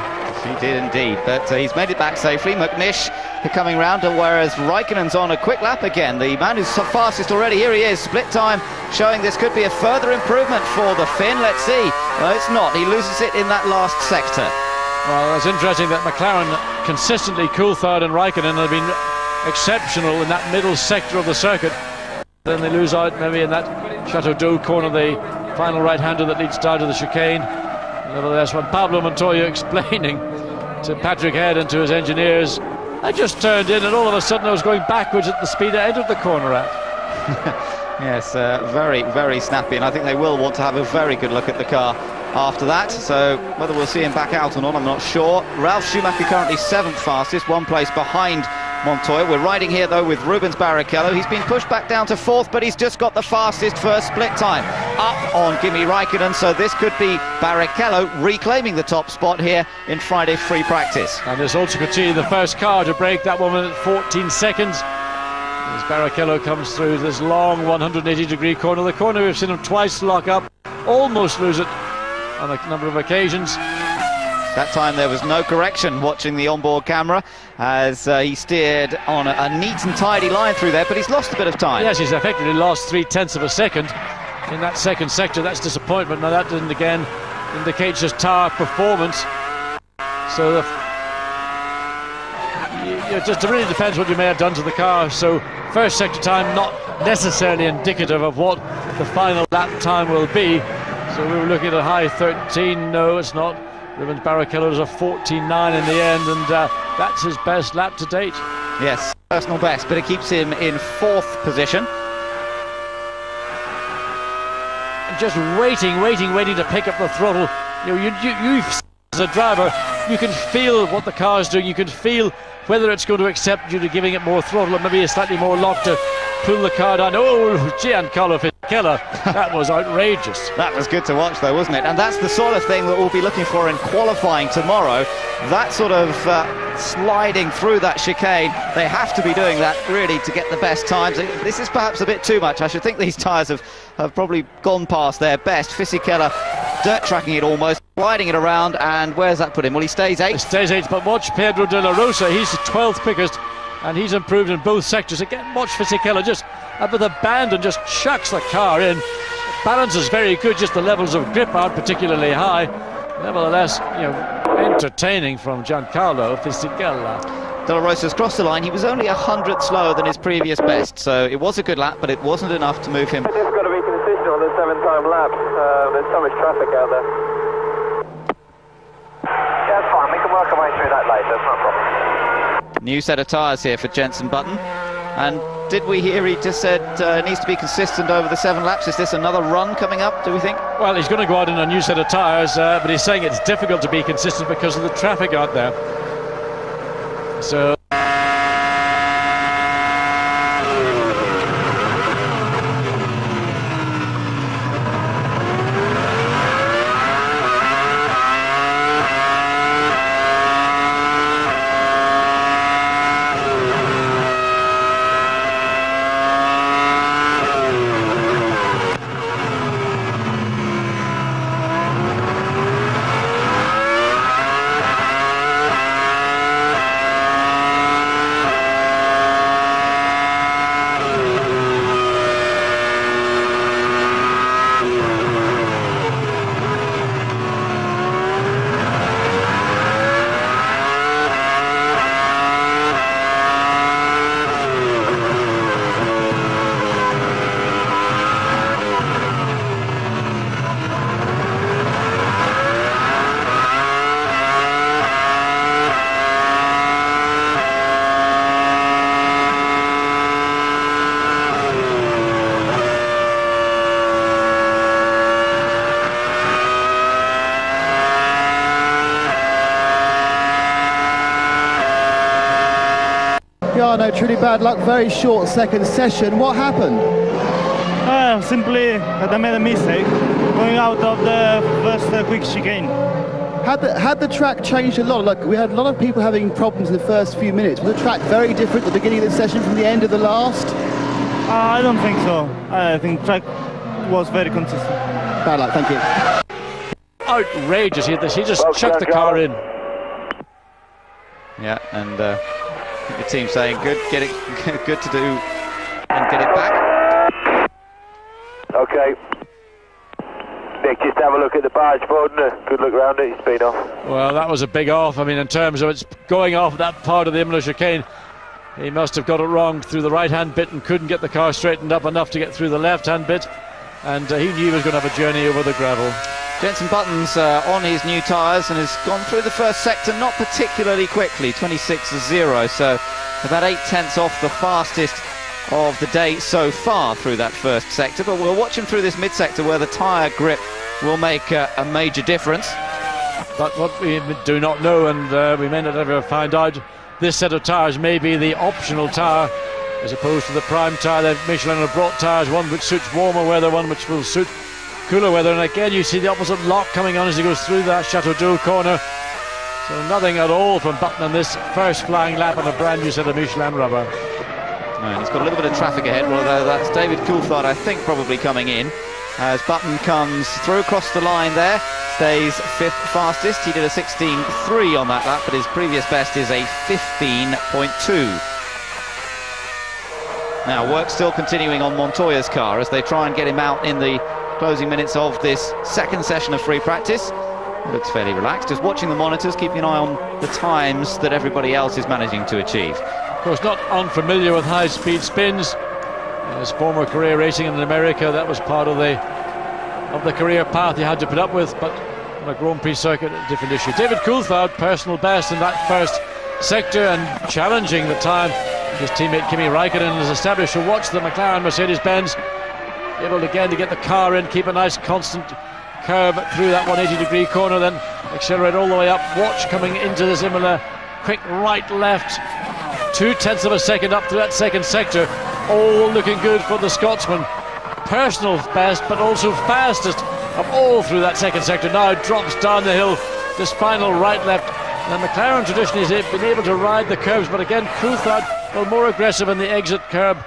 She did indeed, but he's made it back safely. McNish coming round, whereas Raikkonen's on a quick lap again. The man who's fastest already, here he is, split time, showing this could be a further improvement for the Finn. Let's see. No, it's not. He loses it in that last sector. Well, it's interesting that McLaren consistently, Coulthard and Raikkonen have been exceptional in that middle sector of the circuit. Then they lose out maybe in that Chateau d'Eau corner, the final right-hander that leads down to the chicane. Nevertheless, when Pablo Montoya explaining to Patrick Head and to his engineers, I just turned in and all of a sudden I was going backwards at the speed I entered the corner at. Yes, very, very snappy, and I think they will want to have a very good look at the car after that. So whether we'll see him back out or not, I'm not sure. Ralf Schumacher currently 7th fastest, 1 place behind Montoya. We're riding here though with Rubens Barrichello. He's been pushed back down to 4th, but he's just got the fastest first split time up on Kimi Raikkonen, so this could be Barrichello reclaiming the top spot here in Friday's free practice. And this also could be the first car to break that woman at 14 seconds. As Barrichello comes through this long 180-degree corner, the corner we've seen him twice lock up, almost lose it on a number of occasions. That time there was no correction watching the onboard camera as he steered on a neat and tidy line through there, but he's lost a bit of time. Yes, he's effectively lost 0.3 of a second in that second sector. That's disappointment. Now that didn't again indicate just tyre performance. So it just really depends what you may have done to the car. So first sector time not necessarily indicative of what the final lap time will be. So we were looking at a high 13. No, it's not. Rubens Barrichello's a 14.9 in the end, and that's his best lap to date. Yes, personal best, but it keeps him in 4th position. And just waiting to pick up the throttle. You know, you as a driver, you can feel what the car's doing. You can feel whether it's going to accept you to giving it more throttle, or maybe a slightly more lock to pull the car down. Oh, Giancarlo Fisichella, that was outrageous. That was good to watch though, wasn't it? And that's the sort of thing that we'll be looking for in qualifying tomorrow. That sort of sliding through that chicane. They have to be doing that really to get the best times. This is perhaps a bit too much. I should think these tyres have probably gone past their best. Fisichella dirt tracking it almost, sliding it around, and where's that put him? Well, he stays 8th. He stays 8th, but watch Pedro de la Rosa, he's the 12th quickest, and he's improved in both sectors. Again, watch Fisichella just up with a band and just chucks the car in. Balance is very good, just the levels of grip aren't particularly high. Nevertheless, you know, entertaining from Giancarlo Fisichella. De La Rosa's crossed the line. He was only 100 slower than his previous best, so it was a good lap, but it wasn't enough to move him. It's got to be consistent on the 7-time lap. There's so much traffic out there. Yeah, it's fine. We can work our way through that later. It's not a problem. New set of tyres here for Jenson Button. And did we hear he just said it needs to be consistent over the 7 laps? Is this another run coming up, do we think? Well, he's going to go out in a new set of tyres, but he's saying it's difficult to be consistent because of the traffic out there. So Piano, truly bad luck, very short second session. What happened? Simply that I made a mistake going out of the first quick chicane. Had the track changed a lot? Like, we had a lot of people having problems in the first few minutes. Was the track very different at the beginning of the session from the end of the last? I don't think so. I think track was very consistent. Bad luck, thank you. Outrageous. He just chucked the car in. Yeah, and the team saying good to do and get it back. Okay. Nick, just have a look at the barge board and a good look around it. It's been off. Well, that was a big off. I mean, in terms of it's going off that part of the Imola chicane, he must have got it wrong through the right-hand bit and couldn't get the car straightened up enough to get through the left-hand bit, and he knew he was going to have a journey over the gravel. Jenson Button's on his new tyres and has gone through the first sector not particularly quickly, 26.0, so about 8/10 off the fastest of the day so far through that first sector. But we'll watch him through this mid-sector where the tyre grip will make a major difference. But what we do not know, and we may not ever find out, this set of tyres may be the optional tyre as opposed to the prime tyre. Michelin have brought tyres, one which suits warmer weather, one which will suit cooler weather, and again you see the opposite lock coming on as he goes through that Chateau d'Eau corner. So nothing at all from Button on this first flying lap on a brand new set of Michelin rubber. And he's got a little bit of traffic ahead, although that's David Coulthard, I think, probably coming in as Button comes through across the line there, stays fifth fastest. He did a 16.3 on that lap, but his previous best is a 15.2. Now work still continuing on Montoya's car as they try and get him out in the closing minutes of this second session of free practice. He looks fairly relaxed, just watching the monitors, keeping an eye on the times that everybody else is managing to achieve. Of course, not unfamiliar with high-speed spins. His former career racing in America, that was part of the career path he had to put up with, but on a Grand Prix circuit, a different issue. David Coulthard, personal best in that first sector and challenging the time his teammate Kimi Raikkonen has established. So watch the McLaren Mercedes-Benz, able again to get the car in, keep a nice constant curve through that 180-degree corner, then accelerate all the way up. Watch coming into this Imola, quick right-left, 0.2 of a second up through that second sector. All looking good for the Scotsman. Personal best, but also fastest of all through that second sector. Now drops down the hill, this final right-left. And the McLaren traditionally has been able to ride the curves, but again Coulthard, well, more aggressive in the exit curb.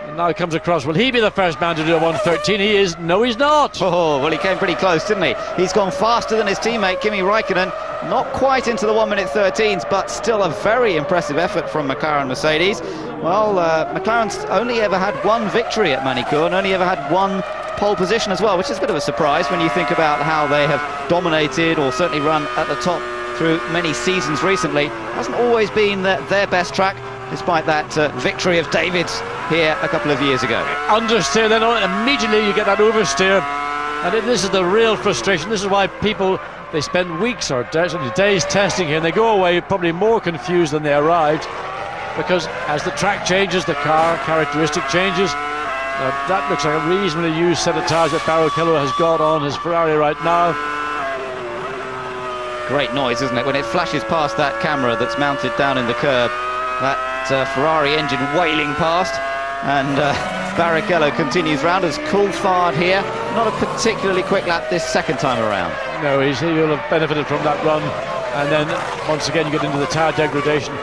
And now he comes across. Will he be the first man to do a 1:13? He is. No, he's not. Oh, well, he came pretty close, didn't he? He's gone faster than his teammate Kimi Raikkonen. Not quite into the 1:13s, but still a very impressive effort from McLaren Mercedes. Well, McLaren's only ever had one victory at Manicourt and only ever had one pole position as well, which is a bit of a surprise when you think about how they have dominated or certainly run at the top through many seasons recently. Hasn't always been their best track, despite that victory of David's here a couple of years ago. Understeer, then immediately you get that oversteer, and this is the real frustration. This is why people, they spend weeks or days testing here, and they go away probably more confused than they arrived, because as the track changes, the car characteristic changes. That looks like a reasonably used set of tyres that Barrichello has got on his Ferrari right now. Great noise, isn't it, when it flashes past that camera that's mounted down in the curb. That Ferrari engine wailing past, and Barrichello continues round as Coulthard here. Not a particularly quick lap this second time around. No, he will have benefited from that run, and then once again you get into the tyre degradation.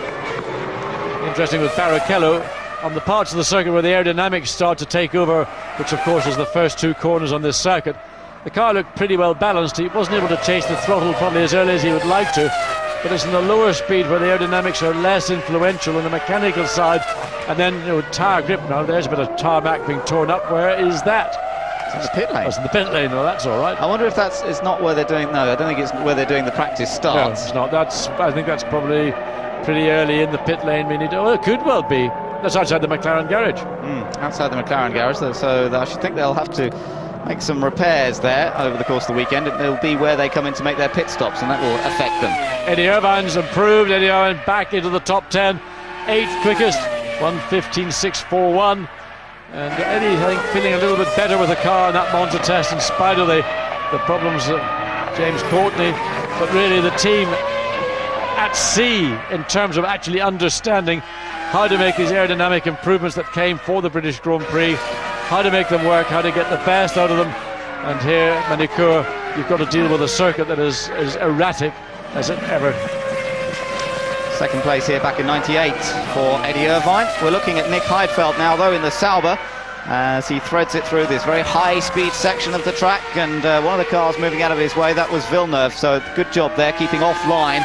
Interesting with Barrichello, on the parts of the circuit where the aerodynamics start to take over, which of course is the first two corners on this circuit, the car looked pretty well balanced. He wasn't able to chase the throttle probably as early as he would like to, but it's in the lower speed where the aerodynamics are less influential on the mechanical side. And then, tyre grip now, there's a bit of tarmac being torn up. Where is that? It's in the pit lane. It's in the pit lane. Well, that's all right. I wonder if it's not where they're doing. No, I don't think it's where they're doing the practice starts. No, it's not. I think that's probably pretty early in the pit lane. It could well be. That's outside the McLaren garage. Outside the McLaren garage. So I should think they'll have to make some repairs there over the course of the weekend. It'll be where they come in to make their pit stops, and that will affect them. Eddie Irvine's improved. Eddie Irvine back into the top 10. 8th quickest, 1:15.641. And Eddie, I think, feeling a little bit better with the car in that Monza test in spite of the problems of James Courtney. But really the team at sea in terms of actually understanding how to make these aerodynamic improvements that came for the British Grand Prix, how to make them work, how to get the best out of them. And here at Manicourt, you've got to deal with a circuit that is as erratic as it ever. Second place here back in 98 for Eddie Irvine. We're looking at Nick Heidfeld now, though, in the Sauber, as he threads it through this very high-speed section of the track, and one of the cars moving out of his way, that was Villeneuve, so good job there, keeping offline.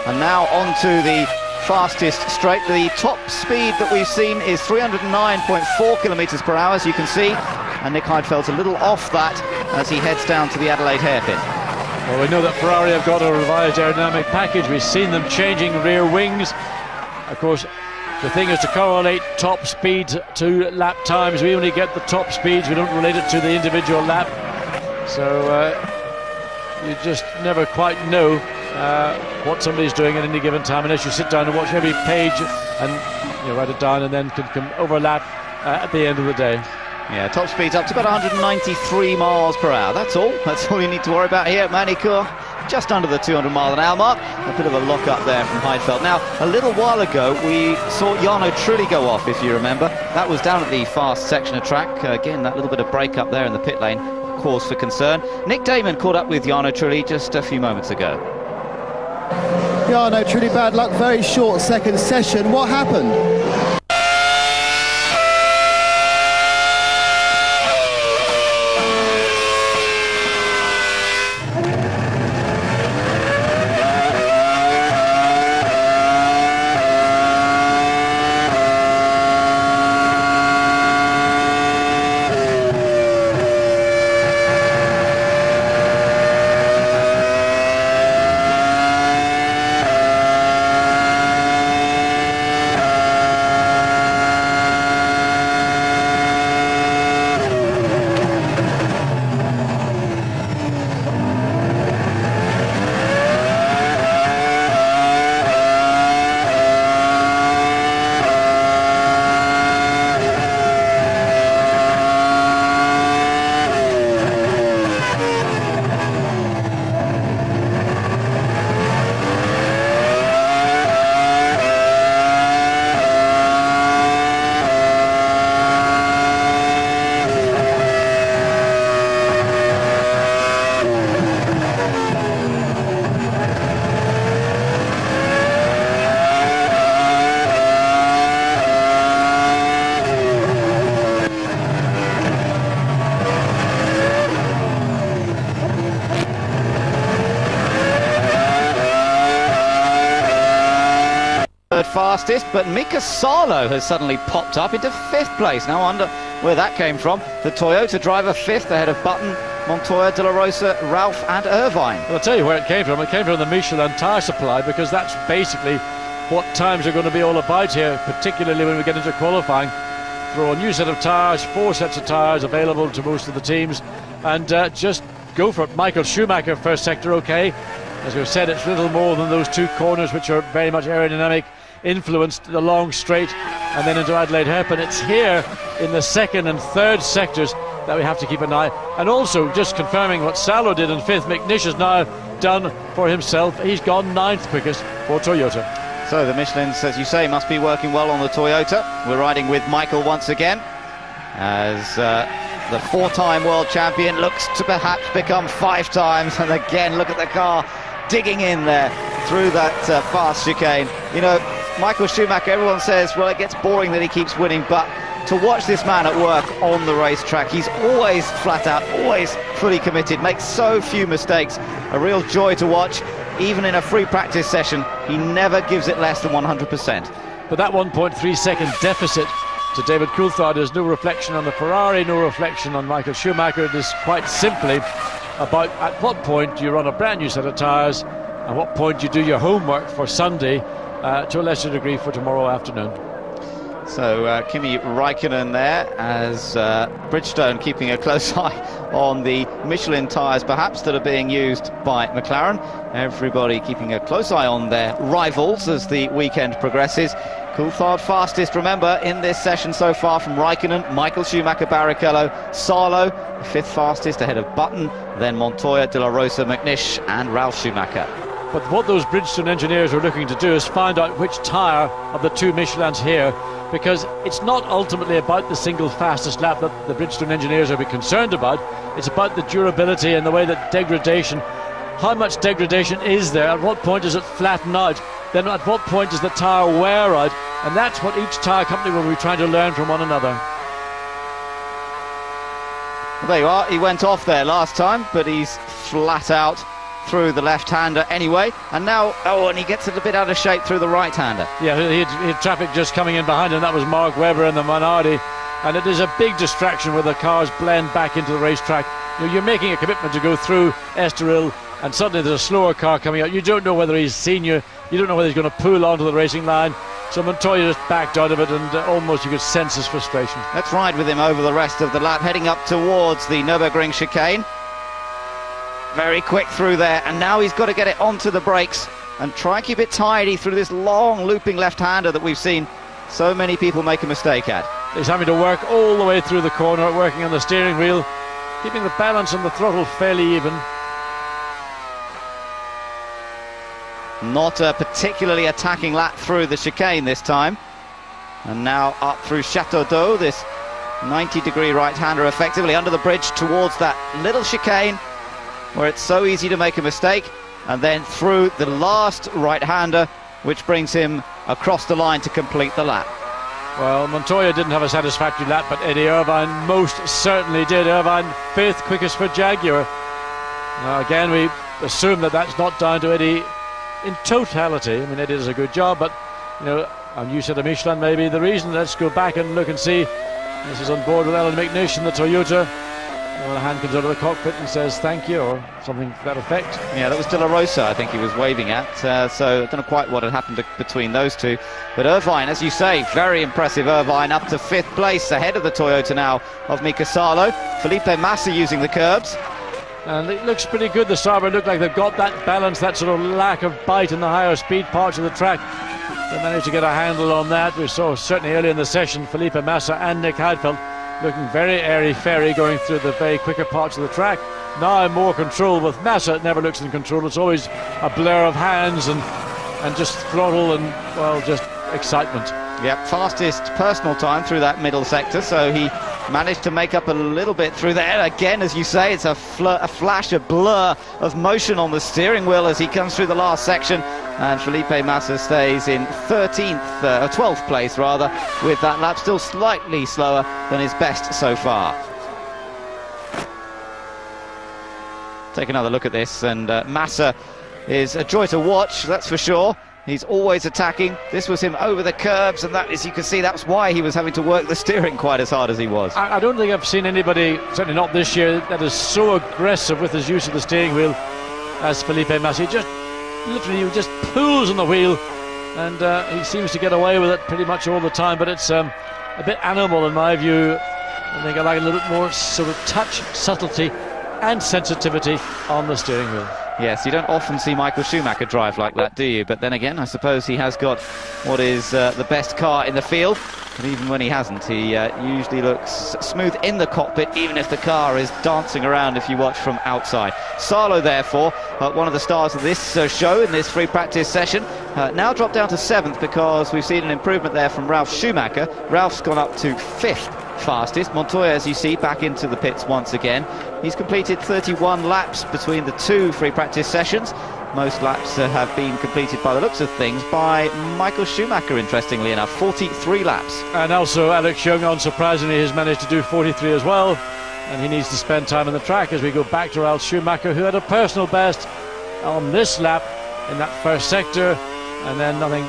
And now onto the fastest straight. The top speed that we've seen is 309.4 kilometres per hour, as you can see, and Nick Heidfeld's a little off that as he heads down to the Adelaide hairpin. Well, we know that Ferrari have got a revised aerodynamic package. We've seen them changing rear wings. Of course, the thing is to correlate top speed to lap times. We only get the top speeds, we don't relate it to the individual lap. So you just never quite know what somebody's doing at any given time, unless you sit down and watch every page and write it down, and then can overlap at the end of the day. Yeah, top speed's up to about 193 miles per hour. That's all you need to worry about here at Manicourt. Just under the 200 mile an hour mark. A bit of a lock up there from Heidfeld. Now, a little while ago we saw Jarno Trulli go off, if you remember. That was down at the fast section of track. Again, that little bit of break up there in the pit lane, cause for concern. Nick Damon caught up with Jarno Trulli just a few moments ago. Jarno Trulli, bad luck, very short second session. What happened? Fastest, but Mika Salo has suddenly popped up into 5th place. Now, I wonder where that came from. The Toyota driver 5th ahead of Button, Montoya, De La Rosa, Ralph and Irvine. Well, I'll tell you where it came from. It came from the Michelin tyre supply, because that's basically what times are going to be all about here, particularly when we get into qualifying. Throw a new set of tyres, 4 sets of tyres available to most of the teams, and just go for it. Michael Schumacher, first sector, okay. As we've said, it's little more than those 2 corners, which are very much aerodynamic, influenced the long straight and then into Adelaide hairpin. It's here in the 2nd and 3rd sectors that we have to keep an eye. And also, just confirming what Salo did in 5th, McNish has now done for himself. He's gone 9th quickest for Toyota. So the Michelins, as you say, must be working well on the Toyota. We're riding with Michael once again, as the 4-time world champion looks to perhaps become 5 times. And again, look at the car digging in there through that fast chicane. You know, Michael Schumacher, everyone says, well, it gets boring that he keeps winning, but to watch this man at work on the racetrack, he's always flat out, always fully committed, makes so few mistakes. A real joy to watch. Even in a free practice session, he never gives it less than 100%. But that 1.3 second deficit to David Coulthard is no reflection on the Ferrari, no reflection on Michael Schumacher. It is quite simply about at what point do you run a brand new set of tyres, at what point you do your homework for Sunday, to a lesser degree for tomorrow afternoon. So Kimi Raikkonen there, as Bridgestone keeping a close eye on the Michelin tyres perhaps that are being used by McLaren. Everybody keeping a close eye on their rivals as the weekend progresses. Coulthard fastest, remember, in this session so far from Raikkonen, Michael Schumacher, Barrichello, Salo, 5th fastest ahead of Button, then Montoya, De La Rosa, McNish and Ralf Schumacher. But what those Bridgestone engineers are looking to do is find out which tyre of the two Michelins here, because it's not ultimately about the single fastest lap that the Bridgestone engineers are concerned about. It's about the durability and the way that degradation, how much degradation is there, at what point does it flatten out, then at what point does the tyre wear out, and that's what each tyre company will be trying to learn from one another. Well, there you are. He went off there last time, but he's flat out through the left-hander anyway, and now, and he gets it a bit out of shape through the right-hander. Yeah, he had traffic just coming in behind him. That was Mark Webber and the Minardi, and it is a big distraction where the cars blend back into the racetrack. You're making a commitment to go through Estoril, and suddenly there's a slower car coming out. You don't know whether he's seen you, you don't know whether he's going to pull onto the racing line. So Montoya just backed out of it, and almost you could sense his frustration. Let's ride with him over the rest of the lap, heading up towards the Nürburgring chicane. Very quick through there, and now he's got to get it onto the brakes and try and keep it tidy through this long looping left-hander that we've seen so many people make a mistake at. He's having to work all the way through the corner, working on the steering wheel, keeping the balance on the throttle fairly even. Not a particularly attacking lap through the chicane this time. And now up through Chateau d'Eau, this 90-degree right-hander effectively under the bridge towards that little chicane where it's so easy to make a mistake, and then through the last right-hander, which brings him across the line to complete the lap. Well, Montoya didn't have a satisfactory lap, but Eddie Irvine most certainly did. Irvine 5th quickest for Jaguar. Now again, we assume that that's not down to Eddie in totality. I mean, Eddie does a good job, but you know, a new set of Michelin may be the reason. Let's go back and look and see. This is on board with Alan McNish in the Toyota. Well, a hand comes out of the cockpit and says thank you, or something to that effect. Yeah, that was De La Rosa, I think he was waving at. So I don't know quite what had happened between those two. But Irvine, as you say, very impressive. Irvine up to 5th place, ahead of the Toyota now of Mika Salo. Felipe Massa using the curbs. And it looks pretty good. The Sauber look like they've got that balance, that sort of lack of bite in the higher speed parts of the track. They managed to get a handle on that. We saw certainly early in the session Felipe Massa and Nick Heidfeld looking very airy-fairy going through the very quicker parts of the track. Now more control with Massa. It never looks in control. It's always a blur of hands and just throttle and, well, just excitement. Yep, fastest personal time through that middle sector, so he managed to make up a little bit through there. Again, as you say, it's a flash, a blur of motion on the steering wheel as he comes through the last section, and Felipe Massa stays in 12th place rather, with that lap still slightly slower than his best so far. Take another look at this, and Massa is a joy to watch, that's for sure. He's always attacking. This was him over the curbs, and that, as you can see, that's why he was having to work the steering quite as hard as he was. I don't think I've seen anybody, certainly not this year, that is so aggressive with his use of the steering wheel as Felipe Massa. He just literally just pulls on the wheel, and he seems to get away with it pretty much all the time, but it's a bit animal in my view. I think I like a little bit more sort of touch, subtlety and sensitivity on the steering wheel. Yes, you don't often see Michael Schumacher drive like that, do you? But then again, I suppose he has got what is the best car in the field. And even when he hasn't, he usually looks smooth in the cockpit, even if the car is dancing around if you watch from outside. Salo, therefore, one of the stars of this show in this free practice session, now dropped down to 7th because we've seen an improvement there from Ralf Schumacher. Ralf's gone up to 5th fastest. Montoya, as you see, back into the pits once again. He's completed 31 laps between the two free practice sessions. Most laps have been completed, by the looks of things, by Michael Schumacher, interestingly enough, 43 laps. And also Alex Young, unsurprisingly, has managed to do 43 as well, and he needs to spend time on the track as we go back to Ralf Schumacher, who had a personal best on this lap in that first sector, and then nothing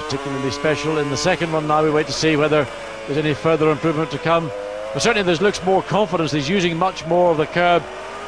particularly special in the second one. Now we wait to see whether there's any further improvement to come, but certainly there looks more confidence. He's using much more of the curb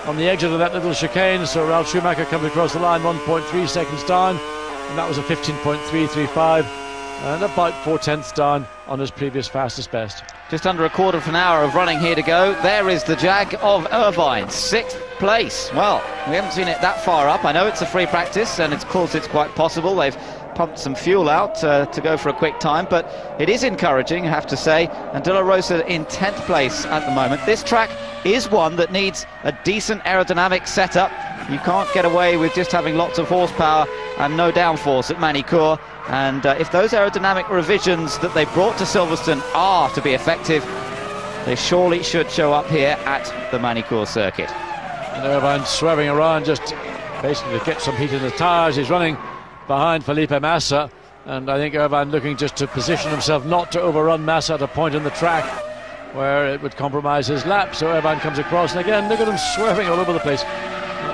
on the exit of that little chicane, so Ralf Schumacher comes across the line 1.3 seconds down, and that was a 15.335, and about 4/10 down on his previous fastest best. Just under a quarter of an hour of running here to go. There is the Jag of Irvine, 6th place. Well, we haven't seen it that far up. I know it's a free practice, and of course it's quite possible they've pumped some fuel out to go for a quick time, but it is encouraging, I have to say. And De La Rosa in 10th place at the moment. This track is one that needs a decent aerodynamic setup. You can't get away with just having lots of horsepower and no downforce at Manicourt. And if those aerodynamic revisions that they brought to Silverstone are to be effective, they surely should show up here at the Manicourt circuit. And Irvine swerving around just basically to get some heat in the tyres. He's running behind Felipe Massa, and I think Irvine looking just to position himself not to overrun Massa at a point in the track where it would compromise his lap. So Irvine comes across, and again, look at him swerving all over the place.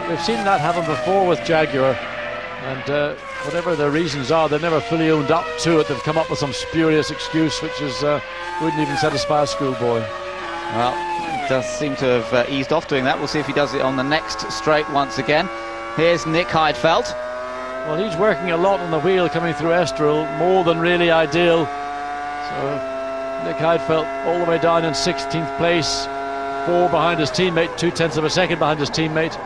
We've seen that happen before with Jaguar, and whatever the reasons are, they've never fully owned up to it. They've come up with some spurious excuse which wouldn't even satisfy a schoolboy. Well, he does seem to have eased off doing that. We'll see if he does it on the next straight once again. Here's Nick Heidfeld. Well, he's working a lot on the wheel coming through Estoril, more than really ideal. So Nick Heidfeld all the way down in 16th place, 4 behind his teammate, 0.2 of a second behind his teammate.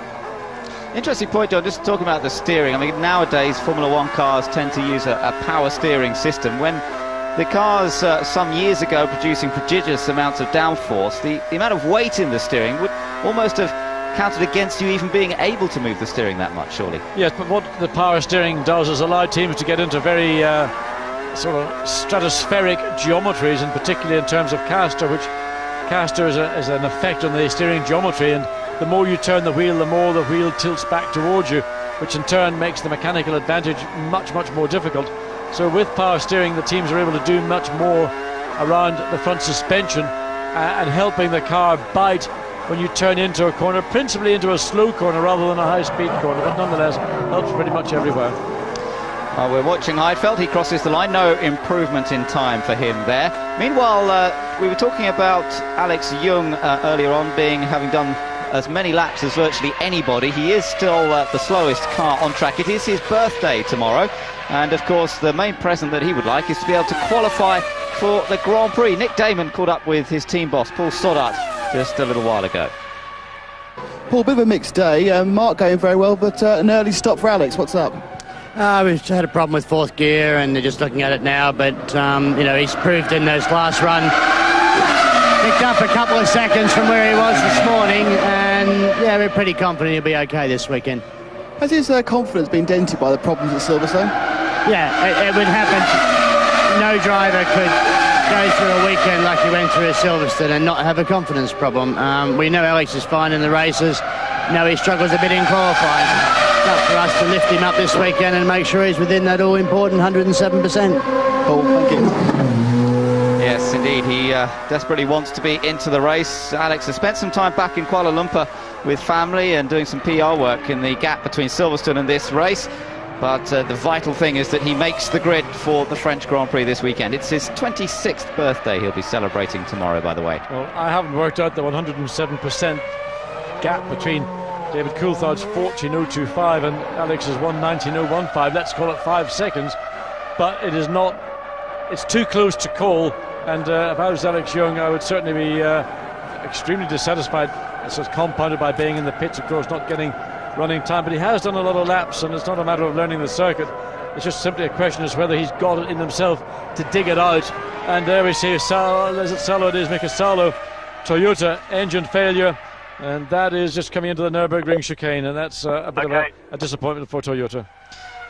Interesting point, John, just talking about the steering. I mean, nowadays Formula 1 cars tend to use a power steering system. When the cars some years ago producing prodigious amounts of downforce, the amount of weight in the steering would almost have counted against you even being able to move the steering that much, surely. Yes, but what the power steering does is allow teams to get into very sort of stratospheric geometries, and particularly in terms of caster, which caster is an effect on the steering geometry, and the more you turn the wheel, the more the wheel tilts back towards you, which in turn makes the mechanical advantage much more difficult. So with power steering, the teams are able to do much more around the front suspension and helping the car bite when you turn into a corner, principally into a slow corner rather than a high-speed corner, but nonetheless helps pretty much everywhere. We're watching Heidfeld. He crosses the line. No improvement in time for him there. Meanwhile, we were talking about Alex Young earlier on having done as many laps as virtually anybody. He is still the slowest car on track. It is his birthday tomorrow, and of course the main present that he would like is to be able to qualify for the Grand Prix. Nick Damon caught up with his team boss Paul Stoddart just a little while ago. Paul, a bit of a mixed day. Mark going very well, but an early stop for Alex. What's up? We've had a problem with fourth gear, and they're just looking at it now, but you know, he's proved in those last run, picked up a couple of seconds from where he was this morning, and yeah, we're pretty confident he'll be okay this weekend. Has his confidence been dented by the problems at Silverstone? Yeah, it would happen. No driver could go through a weekend like he went through at Silverstone and not have a confidence problem. We know Alex is fine in the races. No, he struggles a bit in qualifying. It's up for us to lift him up this weekend and make sure he's within that all-important 107%. Paul, thank you. Yes, indeed, he desperately wants to be into the race. Alex has spent some time back in Kuala Lumpur with family and doing some PR work in the gap between Silverstone and this race. But the vital thing is that he makes the grid for the French Grand Prix this weekend. It's his 26th birthday he'll be celebrating tomorrow, by the way. Well, I haven't worked out the 107% gap between David Coulthard's 14.025 and Alex's 1:19.015. Let's call it 5 seconds. But it is not, it's too close to call. And if I was Alex Young, I would certainly be extremely dissatisfied. This is compounded by being in the pits, of course, not getting running time, but he has done a lot of laps, and it's not a matter of learning the circuit. It's just simply a question as whether he's got it in himself to dig it out. And there we see Salo, it is Mika Salo, Toyota engine failure, and that is just coming into the Nürburgring chicane, and that's a bit of a disappointment for Toyota.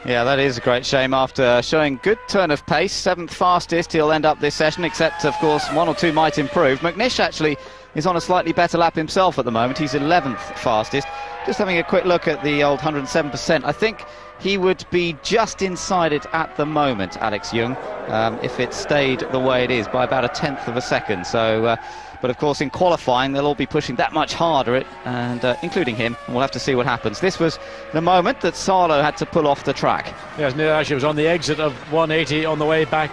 Yeah, that is a great shame. After showing good turn of pace, 7th fastest, he'll end up this session, except of course 1 or 2 might improve. McNish actually is on a slightly better lap himself at the moment. He's 11th fastest. Just having a quick look at the old 107%. I think he would be just inside it at the moment, Alex Young, if it stayed the way it is, by about 1/10 of a second. So, but of course in qualifying they'll all be pushing that much harder, and including him, and we'll have to see what happens. This was the moment that Salo had to pull off the track. Yes, Neil actually was on the exit of 180 on the way back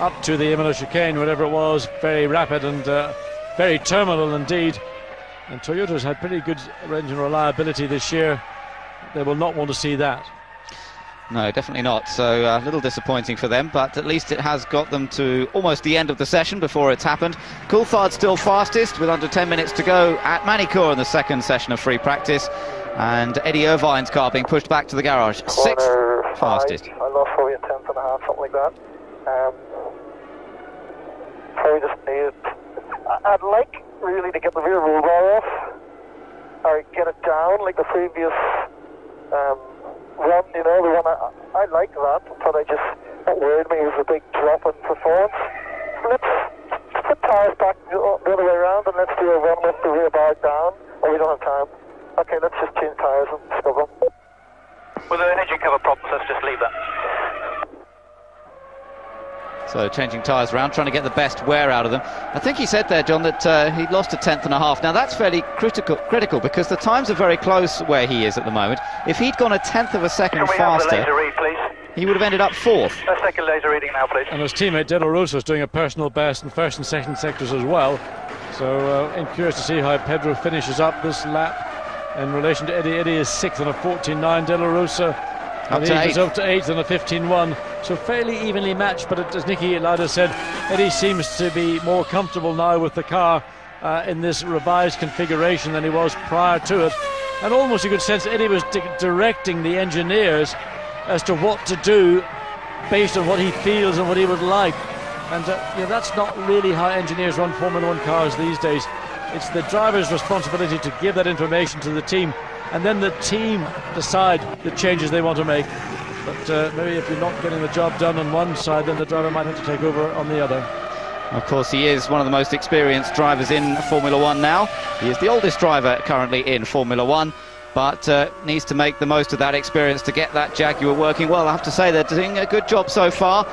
up to the Imola chicane, whatever it was. Very rapid and very terminal indeed. And Toyota's had pretty good engine reliability this year. They will not want to see that. No, definitely not. So a little disappointing for them, but at least it has got them to almost the end of the session before it's happened. Coulthard still fastest with under 10 minutes to go at Manicourt in the second session of free practice. And Eddie Irvine's car being pushed back to the garage, 6th fastest. I lost for you 10 we just need. I'd like really to get the rear wheel bar off, or get it down like the previous run. You know, the one I like that, but what worried me was a big drop in performance. Let's put tyres back the other way around, and let's do a run with the rear bar down. Oh, we don't have time. Okay, let's just change tyres and stop them. With the engine cover problems, let's just leave that. So changing tyres around, trying to get the best wear out of them. I think he said there, John, that he'd lost a tenth and a half. Now that's fairly critical because the times are very close where he is at the moment. If he'd gone a tenth of a second faster, laser read, please? He would have ended up fourth. Let's take a laser reading now, please. And his teammate De La Rosa is doing a personal best in first and second sectors as well. So I'm curious to see how Pedro finishes up this lap in relation to Eddie. Eddie is 6th on a 14.9. De La Rosa up to 8th on a 15.1. So fairly evenly matched, but as Nicky Lauda said, Eddie seems to be more comfortable now with the car in this revised configuration than he was prior to it. And almost you could sense Eddie was directing the engineers as to what to do based on what he feels and what he would like. And that's not really how engineers run Formula 1 cars these days. It's the driver's responsibility to give that information to the team, and then the team decide the changes they want to make. But maybe if you're not getting the job done on one side, then the driver might have to take over on the other. Of course, he is one of the most experienced drivers in Formula 1 now. He is the oldest driver currently in Formula 1, but needs to make the most of that experience to get that Jaguar working well. I have to say they're doing a good job so far.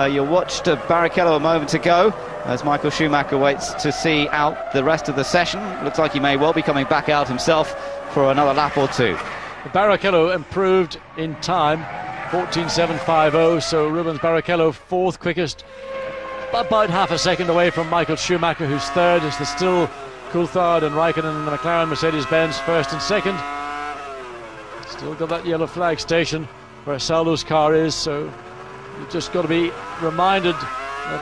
You watched Barrichello a moment ago as Michael Schumacher waits to see out the rest of the session. Looks like he may well be coming back out himself for another lap or two. Barrichello improved in time, 14.750, so Rubens Barrichello fourth quickest, about half a second away from Michael Schumacher, who's third. It's still Coulthard and Raikkonen and the McLaren Mercedes-Benz first and second. Still got that yellow flag station where Saulo's car is, so you've just got to be reminded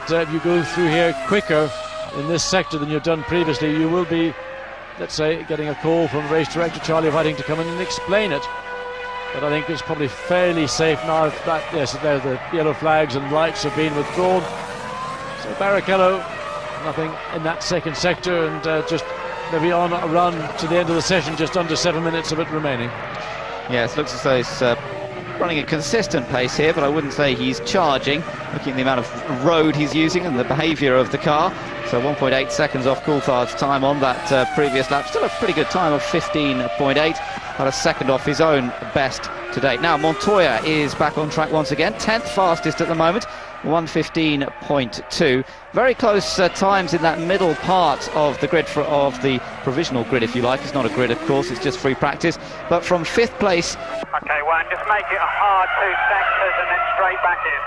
that if you go through here quicker in this sector than you've done previously, you will be, let's say, getting a call from race director Charlie Whiting to come in and explain it. But I think it's probably fairly safe now that, yes, there the yellow flags and lights have been withdrawn. So Barrichello, nothing in that second sector, and just maybe on a run to the end of the session, just under 7 minutes of it remaining. Yes, looks as though he's running a consistent pace here, but I wouldn't say he's charging, looking at the amount of road he's using and the behaviour of the car. So 1.8 seconds off Coulthard's time on that previous lap. Still a pretty good time of 15.8, about a second off his own best to date. Now Montoya is back on track once again, 10th fastest at the moment, 1:15.2. Very close times in that middle part of the grid, of the provisional grid, if you like. It's not a grid, of course, it's just free practice. But from 5th place... Okay, Juan, just make it a hard 2 sectors and then straight back in.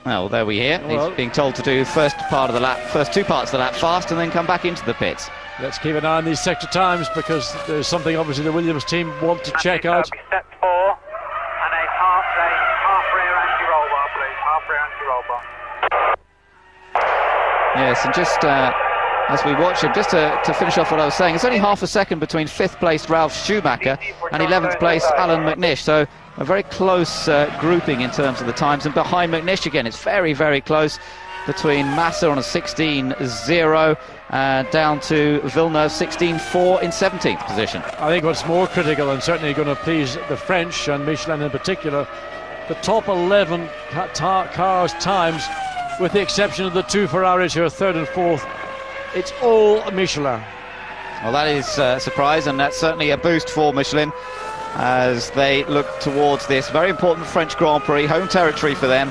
Well, there we hear. He's being told to do first two parts of the lap fast and then come back into the pits. Let's keep an eye on these sector times, because there's something obviously the Williams team want to check out. Step 4 and a half rear anti-roll bar, please. Half rear anti-roll bar. Yes, and just as we watch him, just to finish off what I was saying, it's only half a second between 5th place Ralf Schumacher and 11th place Alan McNish, so a very close grouping in terms of the times. And behind McNish again, it's very, very close between Massa on a 16.0 down to Villeneuve 16.4 in 17th position. I think what's more critical, and certainly going to please the French and Michelin in particular, the top 11 cars times, with the exception of the 2 Ferraris who are 3rd and 4th, it's all Michelin. Well, that is a surprise, and that's certainly a boost for Michelin as they look towards this very important French Grand Prix, home territory for them,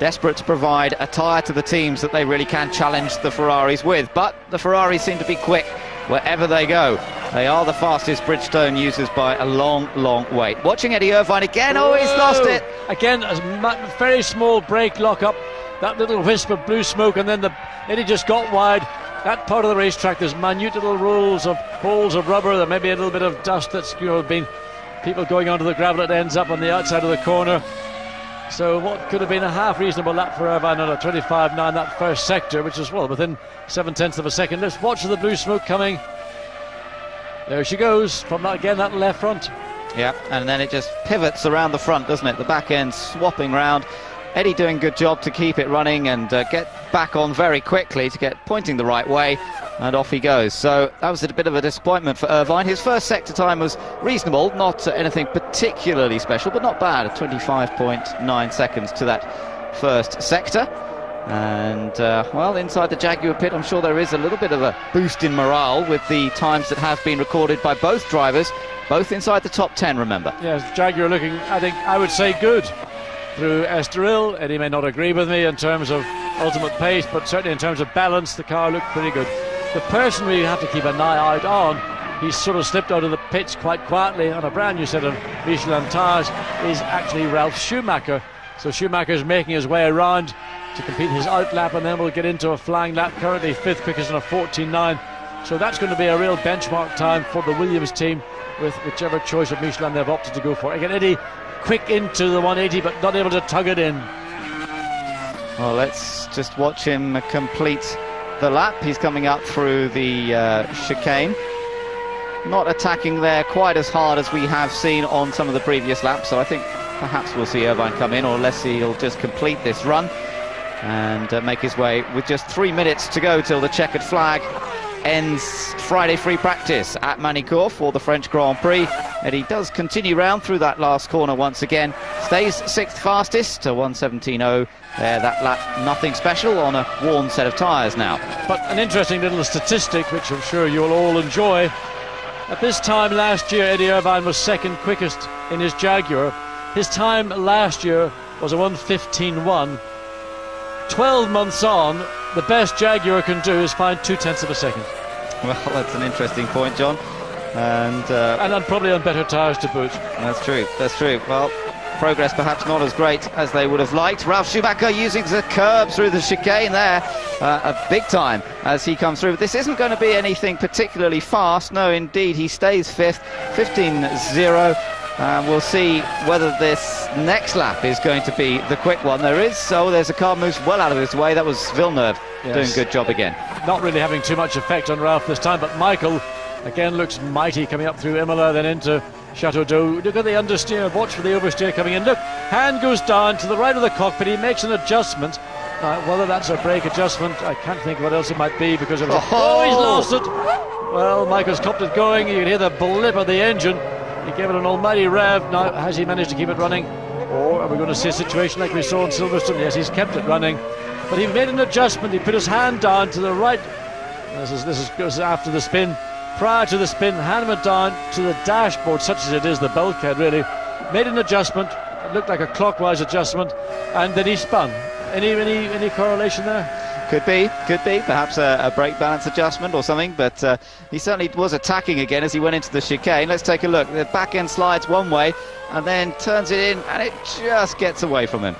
desperate to provide a tyre to the teams that they really can challenge the Ferraris with. But the Ferraris seem to be quick wherever they go. They are the fastest Bridgestone users by a long, long way. Watching Eddie Irvine again. Oh, he's lost it. Again, a very small brake lock-up, that little wisp of blue smoke, and then Eddie just got wide. That part of the racetrack, there's minute little holes of rubber. There may be a little bit of dust that's been people going onto the gravel. It ends up on the outside of the corner. So what could have been a half reasonable lap for Irvine on a 25.9, that first sector, which is, well, within 7/10 of a second. Let's watch the blue smoke coming. There she goes from that left front. Yeah, and then it just pivots around the front, doesn't it? The back end swapping round. Eddie doing a good job to keep it running and get back on very quickly to get pointing the right way, and off he goes. So that was a bit of a disappointment for Irvine. His first sector time was reasonable, not anything particularly special, but not bad, 25.9 seconds to that first sector. And well, inside the Jaguar pit, I'm sure there is a little bit of a boost in morale with the times that have been recorded by both drivers, both inside the top 10, remember. Yes, Jaguar looking, I would say, good through Estoril. Eddie may not agree with me in terms of ultimate pace, but certainly in terms of balance, the car looked pretty good. The person we have to keep an eye out on, he's sort of slipped out of the pits quite quietly on a brand new set of Michelin tyres, is actually Ralf Schumacher. So Schumacher's making his way around to complete his out lap, and then we'll get into a flying lap. Currently 5th quickest on a 14.9. So that's going to be a real benchmark time for the Williams team, with whichever choice of Michelin they've opted to go for. Again, Eddie quick into the 180, but not able to tug it in. Well, let's just watch him complete the lap. He's coming up through the chicane. Not attacking there quite as hard as we have seen on some of the previous laps, so I think perhaps we'll see Irvine come in, or unless he'll just complete this run and make his way, with just 3 minutes to go till the checkered flag ends Friday free practice at Manicourt for the French Grand Prix. Eddie does continue round through that last corner once again, stays 6th fastest to 1:17.0 there. That lap, nothing special on a worn set of tyres now. But an interesting little statistic, which I'm sure you'll all enjoy. At this time last year, Eddie Irvine was 2nd quickest in his Jaguar. His time last year was a 1:15.1. 12 months on, the best Jaguar can do is find 0.2 of a second. Well, that's an interesting point, John. And probably on better tyres to boot. That's true, that's true. Well, progress perhaps not as great as they would have liked. Ralf Schumacher using the curb through the chicane there, a big time as he comes through. But this isn't going to be anything particularly fast. No, indeed, he stays 5th, 15.0. We'll see whether this next lap is going to be the quick one. There's a car moves well out of his way. That was Villeneuve doing a good job again. Not really having too much effect on Ralph this time, but Michael again looks mighty coming up through Imola, then into Chateau-d'Eau. Look at the understeer, watch for the oversteer coming in. Look, hand goes down to the right of the cockpit, he makes an adjustment. Whether that's a brake adjustment, I can't think what else it might be, because it was he's lost it. Well, Michael's kept it going. You can hear the blip of the engine. He gave it an almighty rev. Now, has he managed to keep it running? Or are we going to see a situation like we saw in Silverstone? Yes, he's kept it running. But he made an adjustment. He put his hand down to the right. This goes after the spin. Prior to the spin, hand went down to the dashboard, such as it is, the bulkhead really. Made an adjustment. It looked like a clockwise adjustment. And then he spun. Any correlation there? Could be. Perhaps a brake balance adjustment or something, but he certainly was attacking again as he went into the chicane. Let's take a look. The back end slides one way and then turns it in, and it just gets away from him.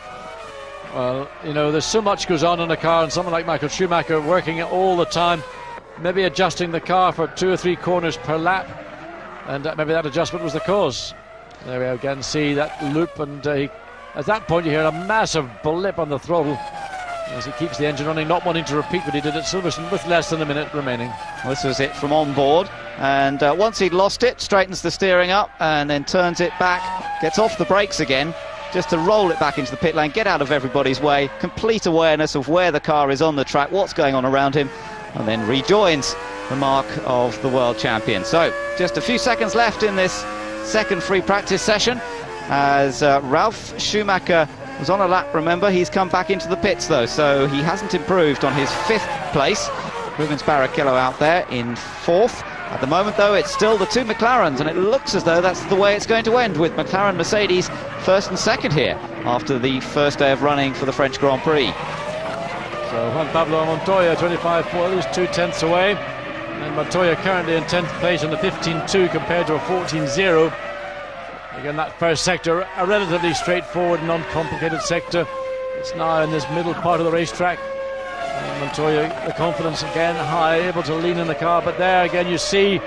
Well, you know, there's so much goes on in a car, and someone like Michael Schumacher working it all the time, maybe adjusting the car for 2 or 3 corners per lap, and maybe that adjustment was the cause. There we again see that loop, and at that point you hear a massive blip on the throttle as he keeps the engine running, not wanting to repeat what he did at Silverstone with less than a minute remaining. Well, this was it from on board, and once he'd lost it, straightens the steering up and then turns it back, gets off the brakes again just to roll it back into the pit lane, get out of everybody's way, complete awareness of where the car is on the track, what's going on around him, and then rejoins the mark of the world champion. So just a few seconds left in this second free practice session as Ralf Schumacher was on a lap, remember. He's come back into the pits though, so he hasn't improved on his 5th place. Rubens Barrichello out there in 4th. At the moment though, it's still the 2 McLarens, and it looks as though that's the way it's going to end, with McLaren Mercedes 1st and 2nd here after the first day of running for the French Grand Prix. So Juan Pablo Montoya 25.4, he's 2/10 away, and Montoya currently in 10th place on the 15.2 compared to a 14.0. Again, that first sector, a relatively straightforward, non-complicated sector. It's now in this middle part of the racetrack. And Montoya, the confidence again high, able to lean in the car. But there again, you see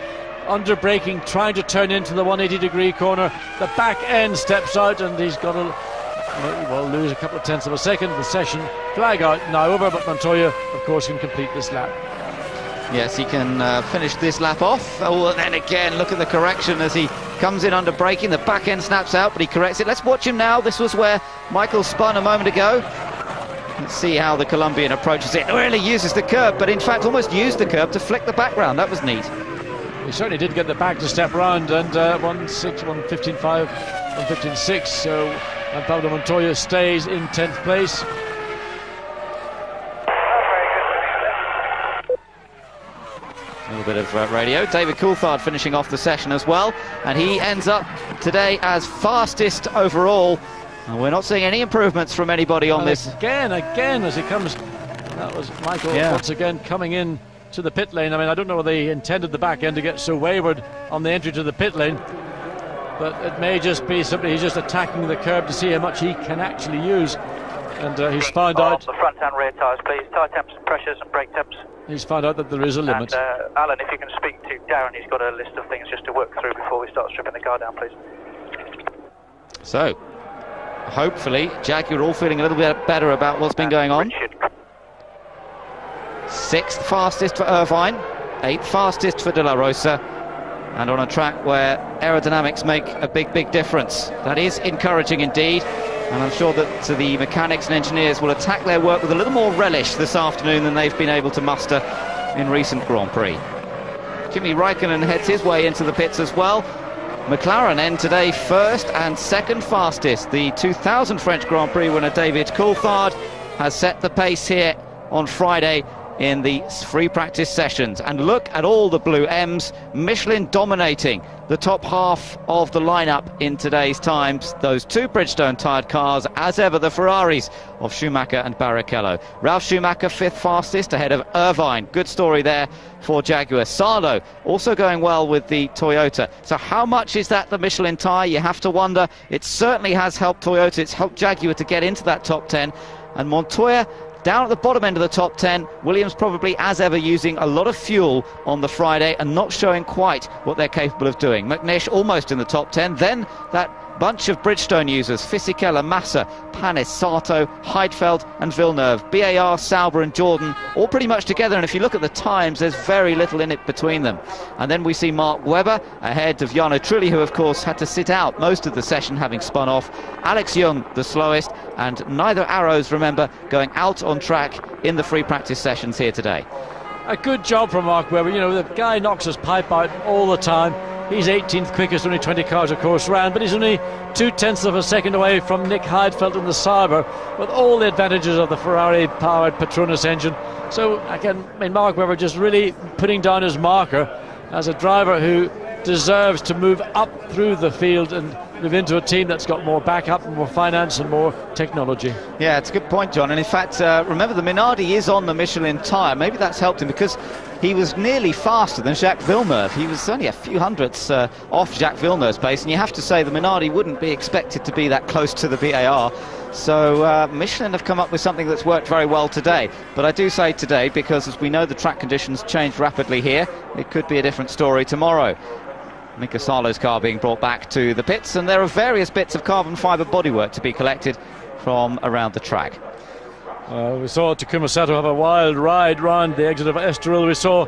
under braking, trying to turn into the 180-degree corner. The back end steps out, and he's got to lose a couple of tenths of a second. The session flag out now over, but Montoya, of course, can complete this lap. Yes, he can finish this lap off. Oh, and then again, look at the correction as he comes in under braking. The back end snaps out, but he corrects it. Let's watch him now. This was where Michael spun a moment ago. Let's see how the Colombian approaches it. Really uses the curb, but in fact almost used the curb to flick the background. That was neat. He certainly did get the back to step round, and 1:15.5, 1:15.6. So Pablo Montoya stays in 10th place. A little bit of radio. David Coulthard finishing off the session as well, and he ends up today as fastest overall. And we're not seeing any improvements from anybody on this. Again, as he comes, that was Michael once again coming in to the pit lane. I mean, I don't know whether he intended the back end to get so wayward on the entry to the pit lane, but it may just be simply he's just attacking the curb to see how much he can actually use. And he's found out. The front and rear tyres, please. Tyre temps, pressures, and brake temps. He's found out that there is a limit. And Alan, if you can speak to Darren, he's got a list of things just to work through before we start stripping the car down, please. So, hopefully, Jaguar all feeling a little bit better about what's been going on. Richard. 6th fastest for Irvine, 8th fastest for De La Rosa, and on a track where aerodynamics make a big difference. That is encouraging indeed, and I'm sure that the mechanics and engineers will attack their work with a little more relish this afternoon than they've been able to muster in recent Grand Prix. Kimi Raikkonen heads his way into the pits as well. McLaren end today 1st and 2nd fastest. The 2000 French Grand Prix winner David Coulthard has set the pace here on Friday in the free practice sessions. And look at all the blue M's. Michelin dominating the top half of the lineup in today's times. Those two Bridgestone tired cars, as ever, the Ferraris of Schumacher and Barrichello. Ralf Schumacher 5th fastest ahead of Irvine. Good story there for Jaguar. Salo also going well with the Toyota. So how much is that the Michelin tyre? You have to wonder. It certainly has helped Toyota. It's helped Jaguar to get into that top 10. And Montoya down at the bottom end of the top 10. Williams probably, as ever, using a lot of fuel on the Friday and not showing quite what they're capable of doing. McNish almost in the top 10. Then that bunch of Bridgestone users, Fisichella, Massa, Panis, Sato, Heidfeld and Villeneuve, BAR, Sauber and Jordan, all pretty much together. And if you look at the times, there's very little in it between them. And then we see Mark Webber ahead of Jarno Trulli, who of course had to sit out most of the session having spun off. Alex Young the slowest, and neither arrows, remember, going out on track in the free practice sessions here today. A good job from Mark Webber. You know, the guy knocks his pipe out all the time. He's 18th quickest, only 20 cars of course round, but he's only 0.2 of a second away from Nick Heidfeld in the Sauber, with all the advantages of the Ferrari-powered Petronas engine. So again, I mean, Mark Webber just really putting down his marker as a driver who deserves to move up through the field and move into a team that's got more backup and more finance and more technology. Yeah, it's a good point, John. And in fact, remember, the Minardi is on the Michelin tyre. Maybe that's helped him because he was nearly faster than Jacques Villeneuve. He was only a few hundredths off Jacques Villeneuve's pace, and you have to say the Minardi wouldn't be expected to be that close to the BAR. So Michelin have come up with something that's worked very well today. But I do say today because, as we know, the track conditions change rapidly here. It could be a different story tomorrow. Mika Salo's car being brought back to the pits, and there are various bits of carbon fibre bodywork to be collected from around the track. We saw Takuma Sato have a wild ride round the exit of Estoril. We saw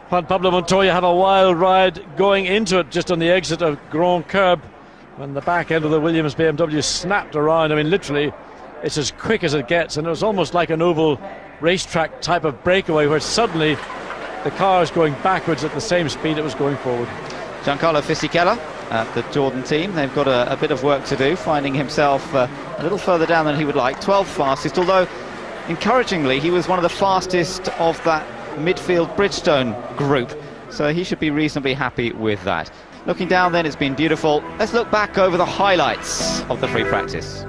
Juan Pablo Montoya have a wild ride going into it just on the exit of Grand Curb when the back end of the Williams BMW snapped around. I mean, literally, it's as quick as it gets, and it was almost like an oval racetrack type of breakaway where suddenly the car is going backwards at the same speed it was going forward. Giancarlo Fisichella at the Jordan team, they've got a bit of work to do, finding himself a little further down than he would like. 12th fastest, although encouragingly he was one of the fastest of that midfield Bridgestone group, so he should be reasonably happy with that. Looking down then, it's been beautiful. Let's look back over the highlights of the free practice.